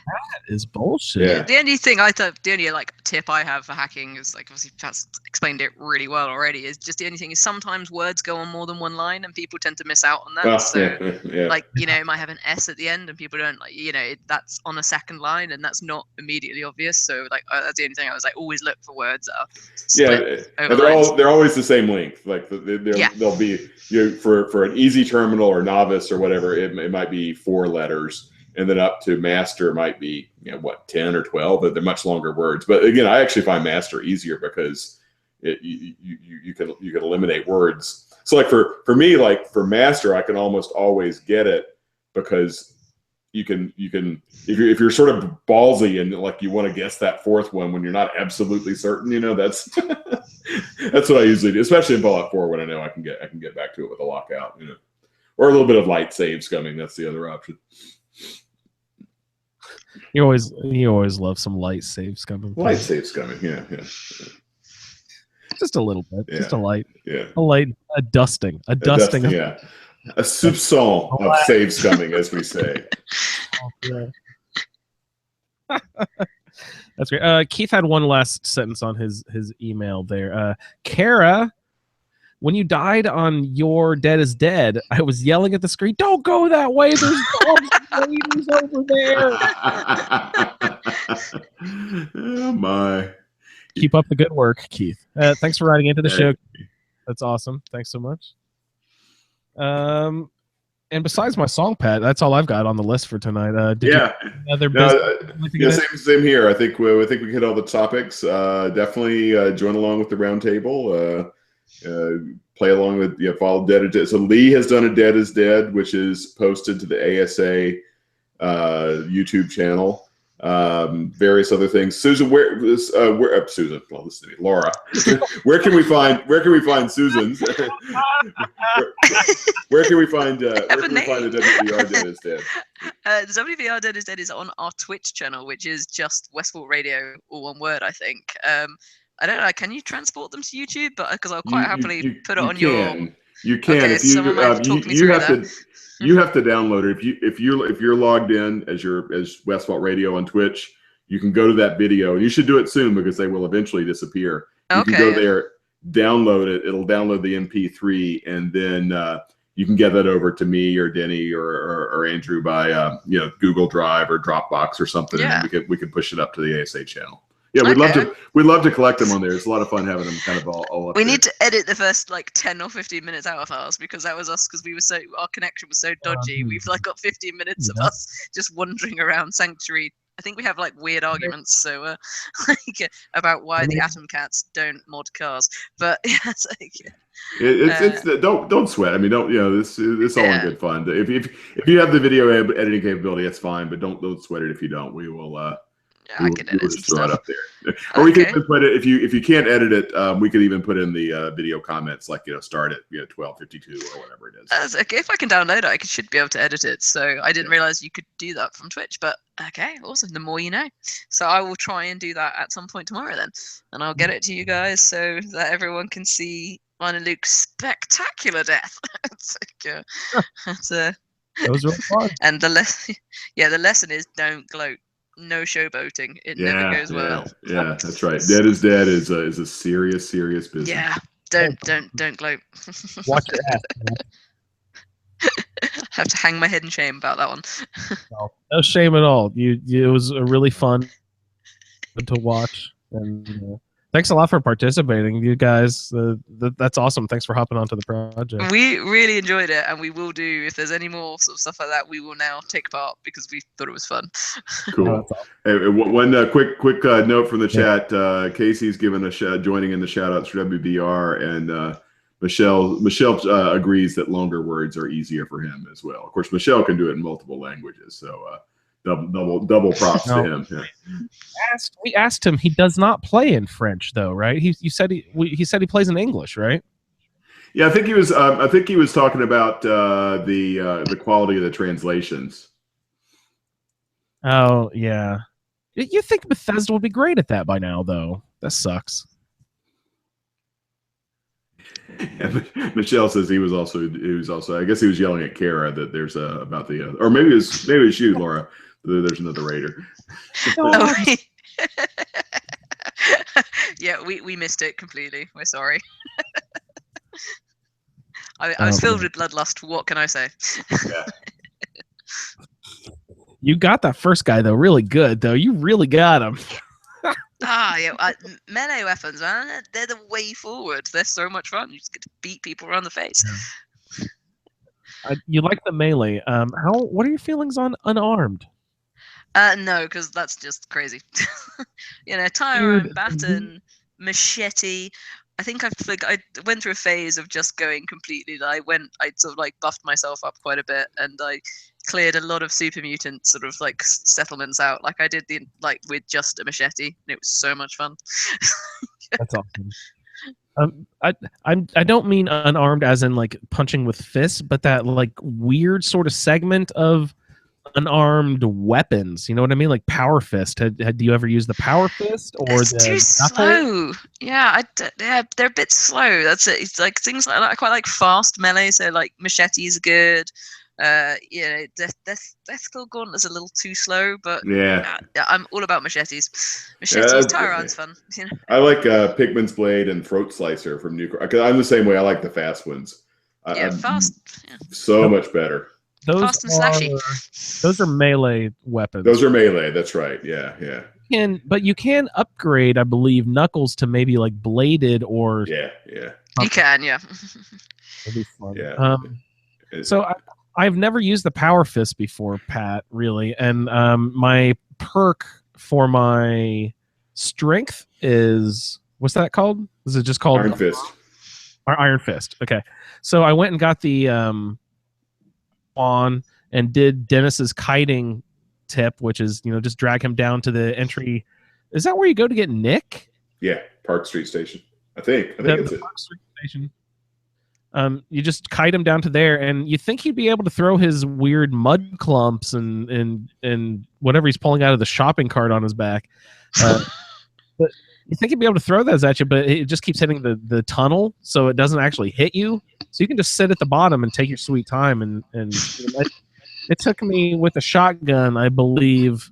That is bullshit. Yeah. The only tip I have for hacking is, like, obviously Pat's explained it really well already, is just the only thing is sometimes words go on more than one line, and people tend to miss out on that. Like, it might have an S at the end, and people don't that's on a second line, and that's not immediately obvious. So like that's the only thing I was like, always look for words that are split over lines. They're always the same length. Like they'll be for an easy terminal or novice or whatever, it might be 4 letters. And then up to Master might be 10 or 12, but they're much longer words. But again, I actually find Master easier because you can eliminate words. So like for me, like for Master, I can almost always get it because you can if you're sort of ballsy and like you want to guess that 4th one when you're not absolutely certain, that's that's what I usually do, especially in Fallout 4 when I know I can get back to it with a lockout, or a little bit of light save scumming. That's the other option. You always love some light save scumming. Light save scumming, yeah. Just a little bit, just a light, a dusting, yeah, a soupçon of save scumming, as we say. That's great. Keith had one last sentence on his email there. Kara, when you died on Your Dead is Dead, I was yelling at the screen, "Don't go that way! There's dogs and ladies over there!" Oh my! Keep up the good work, Keith. Thanks for writing into the show. That's awesome. Thanks so much. And besides my song pad, that's all I've got on the list for tonight. Did you other business? Same here. I think we hit all the topics. Definitely join along with the roundtable. Play along with follow Dead is Dead. So Lee has done a Dead is Dead, which is posted to the ASA YouTube channel. Various other things. Susan, where Susan? Well, listen to me, Laura. where can we find Susan's? where can we find the WVR Dead is Dead? The WVR Dead is Dead is on our Twitch channel, which is just Westport Radio, all one word, I think. I don't know. Can you transport them to YouTube? But because I'll quite happily put it on your. You can. Okay, if you have to download it. If you're logged in as Westport Radio on Twitch, you can go to that video, and you should do it soon because they will eventually disappear. You can go there, download it. It'll download the MP3, and then you can get that over to me or Denny or Andrew by Google Drive or Dropbox or something, and we could push it up to the ASA channel. Yeah, we'd love to collect them on there. It's a lot of fun having them kind of all up We there. need to edit the first 10 or 15 minutes out of ours because that was us because our connection was so dodgy. We've got 15 minutes of us just wandering around Sanctuary. I think we have weird arguments so about why the Atom Cats don't mod cars. But don't sweat. I mean, this all in good fun. If you have the video editing capability, that's fine. But don't sweat it if you don't. We will. I can edit some throw stuff. it up there. Or we can even put it if you can't edit it, we could even put in the video comments start at 12:52 or whatever it is. That's okay. If I can download it, I should be able to edit it. So I didn't realize you could do that from Twitch, but okay, awesome. The more you know. So I will try and do that at some point tomorrow then, and I'll get it to you guys so that everyone can see mine and Luke's spectacular death. That was really fun. And the lesson is don't gloat. No showboating. It never goes well. Yeah, that's right. Dead is Dead is a serious business. Yeah, don't gloat. Watch your ass. Have to hang my head in shame about that one. No shame at all. It was a really fun to watch, and thanks a lot for participating, you guys. That's awesome. Thanks for hopping onto the project. We really enjoyed it, and we will do. If there's any more sort of stuff like that, we will now take part because we thought it was fun. Cool. Hey, one quick note from the chat. Casey's given joining in the shout outs for WBR, and Michelle agrees that longer words are easier for him as well. Of course, Michelle can do it in multiple languages, so double props to him. Yeah. We asked him. He does not play in French, though, right? He said he plays in English, right? Yeah, I think he was. I think he was talking about the quality of the translations. Oh yeah, you think Bethesda would be great at that by now, though? That sucks. Yeah, Michelle says he was also. I guess he was yelling at Kara that there's about the or maybe it's you, Laura. There's another raider. Yeah, we missed it completely. We're sorry. I was filled with bloodlust. What can I say? Yeah. You got that first guy though, really good though. You really got him. Melee weapons, man. They're the way forward. They're so much fun. You just get to beat people around the face. You like the melee. What are your feelings on unarmed? No, because that's just crazy. Tyrant, baton, machete. I think I went through a phase of just going completely. I sort of buffed myself up quite a bit, and I cleared a lot of super mutant sort of settlements out. I did with just a machete, and it was so much fun. That's awesome. I don't mean unarmed as in punching with fists, but that weird sort of segment of unarmed weapons. You know what I mean? Like power fist. Do you ever use the power fist or it's too slow? Yeah, they're a bit slow. That's it. It's things like that. I quite like fast melee. So machetes are good. Death Claw Gauntlet's a little too slow, but Yeah. I'm all about machetes. Yeah, Tyron's fun. I like Pigman's Blade and Throat Slicer from New. Because I'm the same way. I like the fast ones. Fast. So much better. Fast and slashy. Those are melee weapons. Those are melee. That's right. Yeah. But you can upgrade, I believe, Knuckles to maybe like bladed or Yeah. You can, yeah. That'd be fun. Yeah. So I've never used the Power Fist before, Pat, really, and my perk for my strength is, what's that called? Is it just called Iron Fist? Iron Fist. Okay, so I went and got the on and did Dennis's kiting tip, which is just drag him down to the entry. Is that where you go to get Nick? Yeah, Park Street Station. I think it's it. Park Street Station. You just kite him down to there, and you think he'd be able to throw his weird mud clumps and whatever he's pulling out of the shopping cart on his back. But you think he'd be able to throw those at you, but it just keeps hitting the tunnel, so it doesn't actually hit you. So you can just sit at the bottom and take your sweet time. And it took me with a shotgun, I believe,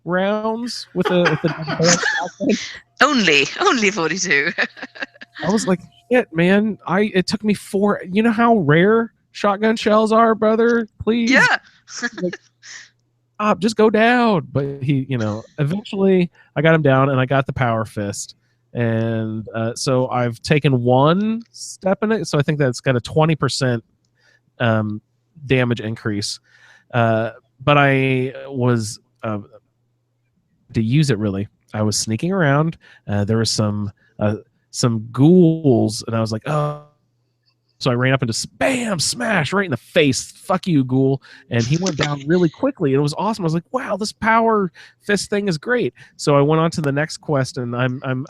rounds with a shotgun. Only 42. I was like, shit, man. It took me 4. You know how rare shotgun shells are, brother? Please. Yeah. Just go down. But he, eventually I got him down and I got the Power Fist. And so I've taken one step in it. So I think that's got a 20% damage increase. But I was to use it really. I was sneaking around. There was some ghouls, and I was like, oh. So I ran up and just bam, smash right in the face. Fuck you, ghoul. And he went down really quickly. It was awesome. I was like, wow, this Power Fist thing is great. So I went on to the next quest, and I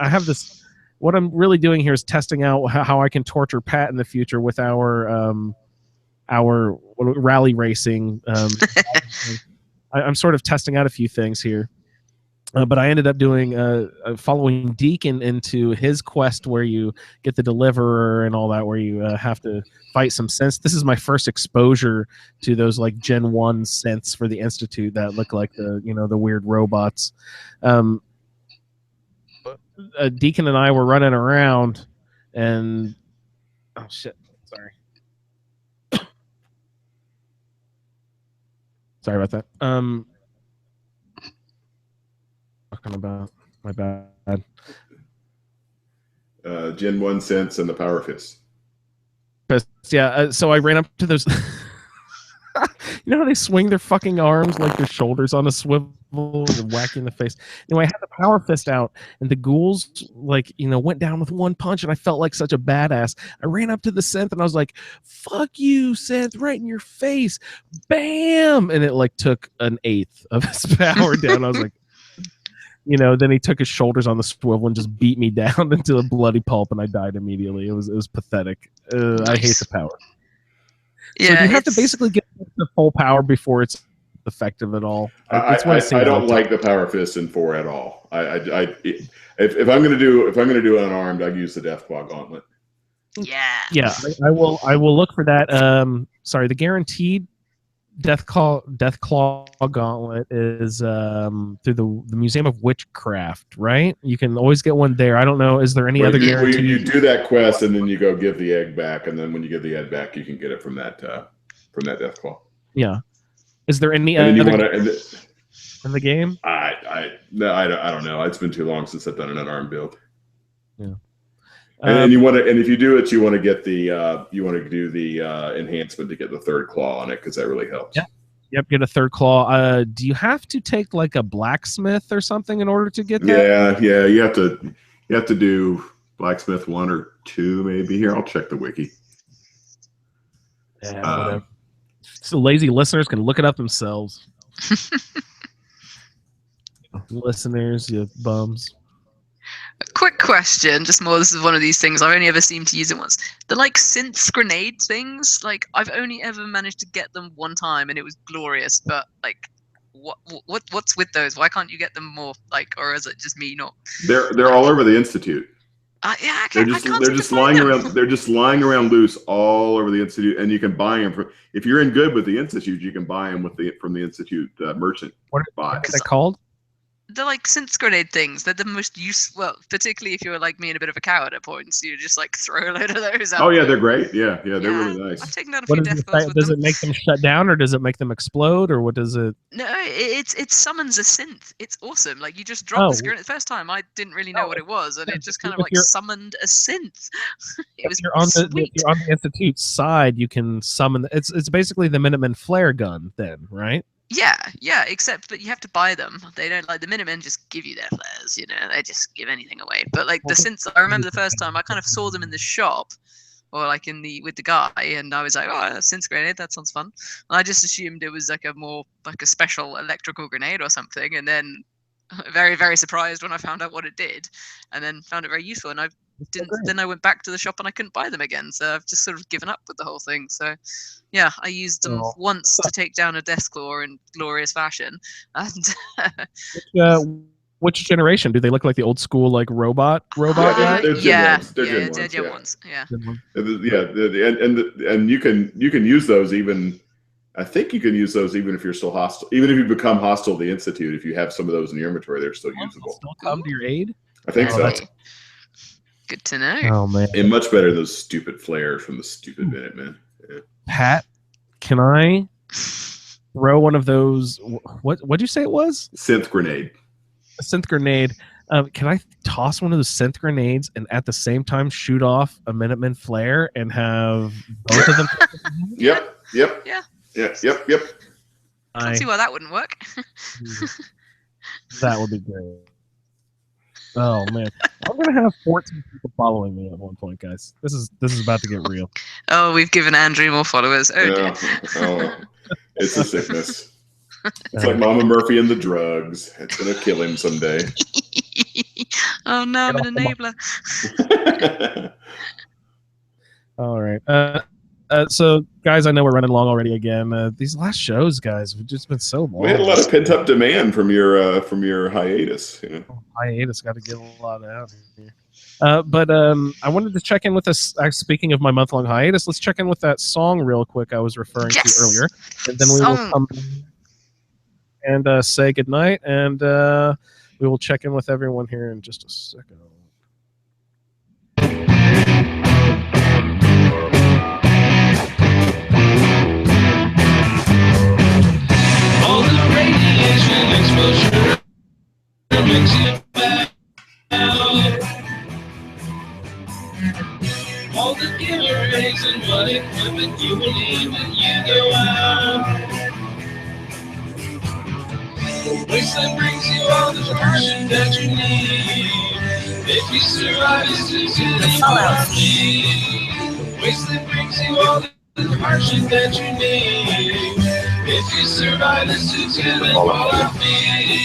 have this. What I'm really doing here is testing out how I can torture Pat in the future with our rally racing. I'm sort of testing out a few things here. But I ended up doing following Deacon into his quest where you get the Deliverer and all that, where you have to fight some synths. This is my first exposure to those like Gen 1 synths for the Institute that look like the weird robots. Deacon and I were running around, and oh shit, sorry about that. Talking about my bad. Gen 1 Sense and the Power Fist. Yeah, so I ran up to those. You know how they swing their fucking arms like their shoulders on a swivel and whack you in the face? Anyway, I had the Power Fist out, and the ghouls went down with one punch, and I felt like such a badass. I ran up to the synth, and I was like, fuck you, synth, right in your face. Bam! And it took an eighth of his power down. I was like, then he took his shoulders on the swivel and just beat me down into a bloody pulp, and I died immediately. It was pathetic. Nice. I hate the power. Yeah, so you have to basically get the full power before it's effective at all. I don't like the Power Fist in 4 at all. If I'm gonna do unarmed, I'd use the Deathclaw Gauntlet. Yeah. I will look for that. The guaranteed Deathclaw Gauntlet is through the Museum of Witchcraft, right? You can always get one there. I don't know. Is there any other guarantee? You do that quest, and then you go give the egg back, and then when you give the egg back, you can get it from that Deathclaw. Yeah. Is there any other in the game? I don't know. It's been too long since I've done an unarmed build. Yeah. And you want to, and if you do it, you want to get the do the enhancement to get the third claw on it, because that really helps. Yep, get a third claw. Do you have to take like a blacksmith or something in order to get that? Yeah. You have to do blacksmith 1 or 2 maybe. Here, I'll check the wiki. Yeah, whatever. So lazy listeners can look it up themselves. Listeners, you bums. A quick question, just more. This is one of these things I've only ever seemed to use it once. The synth grenade things, I've only ever managed to get them one time, and it was glorious. But what's with those? Why can't you get them more? Or is it just me not? They're all over the Institute. Yeah, I They're can't, I just can't they're seem to just find lying them. around. They're just lying around loose all over the institute, and you can buy them if you're in good with the institute. You can buy them from the institute merchant What are box. they called? They're like synth grenade things. They're the most useful. Well, particularly if you're like me and a bit of a coward at points, you just like throw a load of those out. Oh yeah, there. they're great. Yeah, they're really I've nice. taken down a What few does death it claws say? with Does them. it make them shut down, or does it make them explode, or what does it? No, it summons a synth. It's awesome. Like you just drop this grenade. The first time I didn't really know what it was, and it just kind of if like you're- summoned a synth. It was if you're on sweet. the institute's side, you can summon. It's basically the Minutemen flare gun, then, right? Yeah, except that you have to buy them. They don't like the Minutemen just give you their flares, they just give anything away. But like the synths, I remember the first time I kind of saw them in the shop or like with the guy, and I was like, oh, a synth grenade, that sounds fun. And I just assumed it was like a special electrical grenade or something, and then very, very surprised when I found out what it did, and then found it very useful. And then I went back to the shop and I couldn't buy them again, so I've just sort of given up with the whole thing. So yeah, I used them once to take down a Deathclaw in glorious fashion, and Which generation? Do they look like the old school like robot guys? They're Gen 1s. They're Gen 1s. Yeah. And you can use those even. I think you can use those even if you're still hostile. Even if you become hostile to the Institute, if you have some of those in your inventory, they're still usable. Still come to your aid? I think so. Good to know. Oh man, and much better than those stupid flares from the stupid Minutemen. Yeah. Pat, can I throw one of those? What'd you say it was? Synth grenade. A synth grenade. Can I toss one of those synth grenades and at the same time shoot off a Minuteman flare and have both of them? Yep. Yeah. I see why that wouldn't work. That would be great. Oh man, I'm gonna have 14 people following me at one point, guys. This is about to get real. Oh, we've given Andrew more followers. Oh dear. Oh, it's a sickness. It's like Mama Murphy and the drugs. It's gonna kill him someday. Oh no, I'm an enabler. All right. So, guys, I know we're running long already again. These last shows, guys, have just been so long. We had a lot of pent up demand from your hiatus. Hiatus, got to get a lot out here. But I wanted to check in with us. Speaking of my month long hiatus, let's check in with that song real quick I was referring to earlier, and then we will come and say goodnight, and we will check in with everyone here in just a second. All the radiation exposure makes you bad. All the gamma rays and what equipment you will need when you go out. The wasteland brings you all the passion that you need. If you survive, it's to the falloutfeed. The wasteland brings you all the passion that you need. If you survive, it's to the falloutfeed.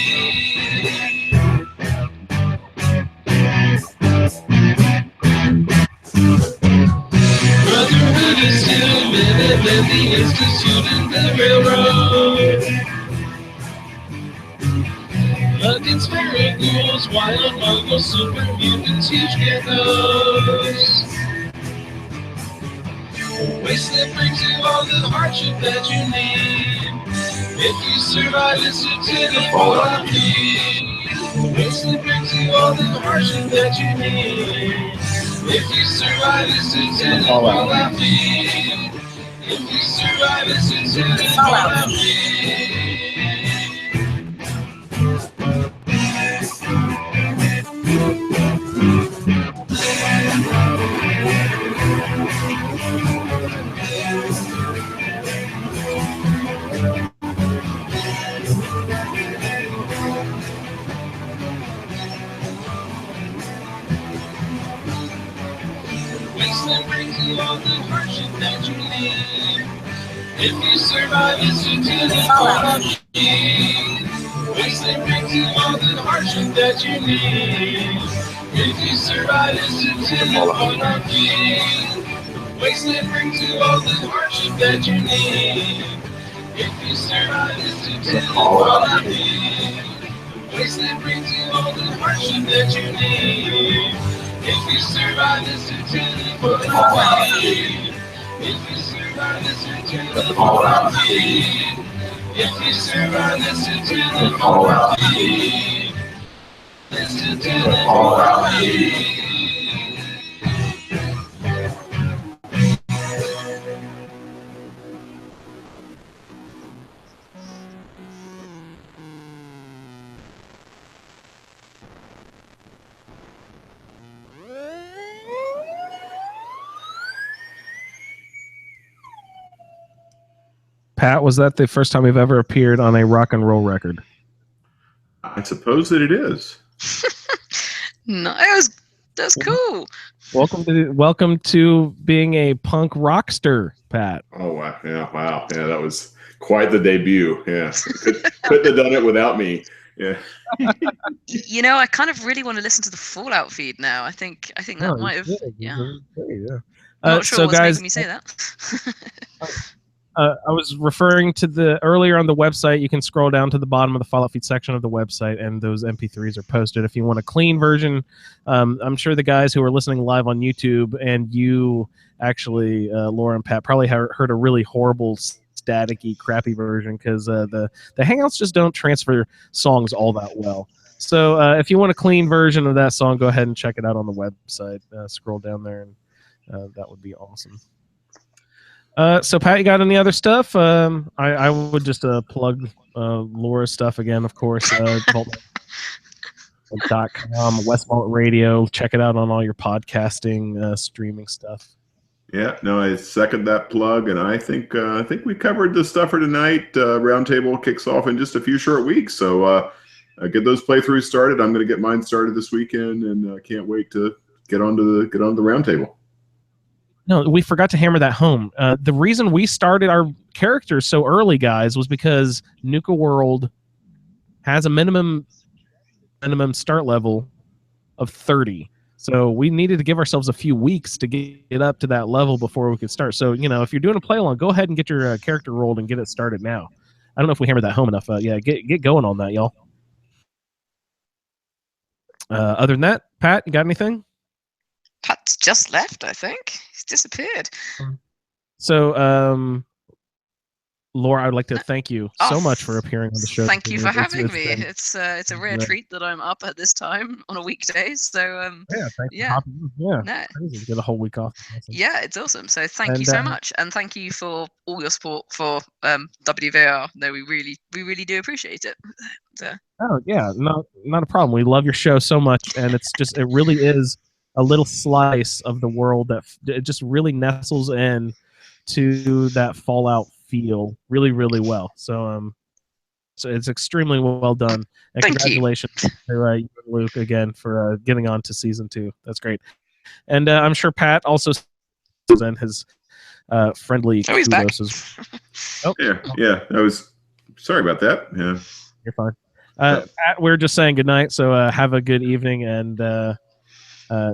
Brotherhood is still living in the Institute and the railroad. Against fairy ghouls, wild muggles, super mutants, huge geckos. Wasteland brings you all the hardship that you need. If you survive, it's to the falloutfeed. Wasteland brings you all the hardship that you need. If you survive, it's to the falloutfeed. If you survive, it's to the falloutfeed. Wasteland brings you all the hardship that you need. If you survive, it's to the falloutfeed. Wasteland brings you all the hardship that you need. If you survive, it's to the falloutfeed. Wasteland brings you all the hardship that you need. If you survive, it's to the falloutfeed. Wasteland brings you all the hardship that you need. If you survive this intended for the feed. If you survive this intended fallout feed. If you survive this intended fallout feed. This intended fallout feed. Pat, was that the first time you've ever appeared on a rock and roll record? I suppose that it is. No, that's cool. Welcome to being a punk rockster, Pat. Oh wow, yeah, that was quite the debut. Yeah, couldn't have done it without me. Yeah. You know, I kind of really want to listen to the Fallout feed now. I think that might have. Yeah. I'm not sure so what's guys, making me say that. I was referring to earlier on the website. You can scroll down to the bottom of the Fallout feed section of the website, and those MP3s are posted. If you want a clean version, I'm sure the guys who are listening live on YouTube and you actually, Laura and Pat, probably heard a really horrible, staticky, crappy version because the Hangouts just don't transfer songs all that well. So if you want a clean version of that song, go ahead and check it out on the website. Scroll down there, and that would be awesome. So Pat, you got any other stuff? I would just plug Laura's stuff again, of course. .com, West Vault Radio. Check it out on all your podcasting, streaming stuff. Yeah, no, I second that plug, and I think we covered the stuff for tonight. Roundtable kicks off in just a few short weeks, so get those playthroughs started. I'm going to get mine started this weekend, and can't wait to get onto the roundtable. No, we forgot to hammer that home. The reason we started our characters so early, guys, was because Nuka World has a minimum start level of 30. So we needed to give ourselves a few weeks to get up to that level before we could start. So, if you're doing a play along, go ahead and get your character rolled and get it started now. I don't know if we hammered that home enough. Yeah, get going on that, y'all. Other than that, Pat, you got anything? Pat's just left, I think. He's disappeared. So, Laura, I'd like to thank you so much for appearing on the show. Thank you for having me. It's a rare treat that I'm up at this time on a weekday. So yeah, crazy to get a whole week off. Awesome. Yeah, it's awesome. So thank you so much, and thank you for all your support for WVR. No, we really do appreciate it. Oh yeah, not a problem. We love your show so much, and it really is a little slice of the world that it just really nestles in to that Fallout feel really, really well. So it's extremely well done. And congratulations to you and Luke again for getting on to season 2. That's great. And I'm sure Pat also sent his friendly kudos. Yeah. I was sorry about that. Yeah, you're fine. Pat, we're just saying goodnight. So have a good evening, and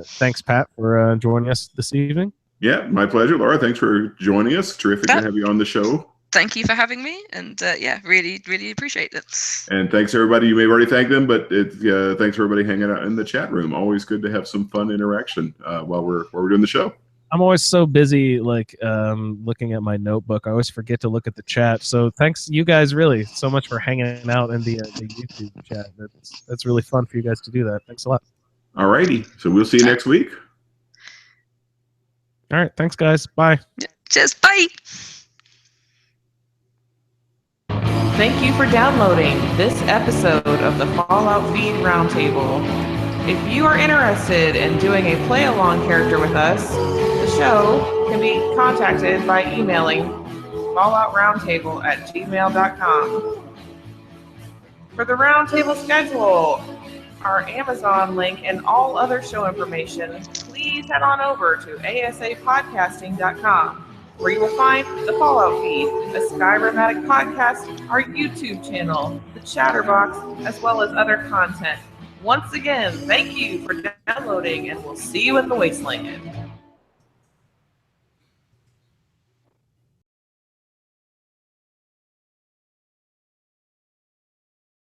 thanks, Pat, for joining us this evening. Yeah, my pleasure, Laura. Thanks for joining us. Terrific to have you on the show. Thank you for having me, and really, really appreciate it. And thanks everybody. You may have already thanked them, but thanks for everybody hanging out in the chat room. Always good to have some fun interaction while we're doing the show. I'm always so busy, looking at my notebook. I always forget to look at the chat. So thanks, you guys, really so much for hanging out in the YouTube chat. That's really fun for you guys to do that. Thanks a lot. All righty. So we'll see you next week. All right. Thanks, guys. Bye. Just bye. Thank you for downloading this episode of the Fallout Feed Roundtable. If you are interested in doing a play-along character with us, the show can be contacted by emailing falloutroundtable@gmail.com. For the roundtable schedule, our Amazon link, and all other show information, please head on over to asapodcasting.com, where you will find the Fallout Feed, the Skyrimatic podcast, our YouTube channel, the Chatterbox, as well as other content. Once again, thank you for downloading, and we'll see you in the wasteland.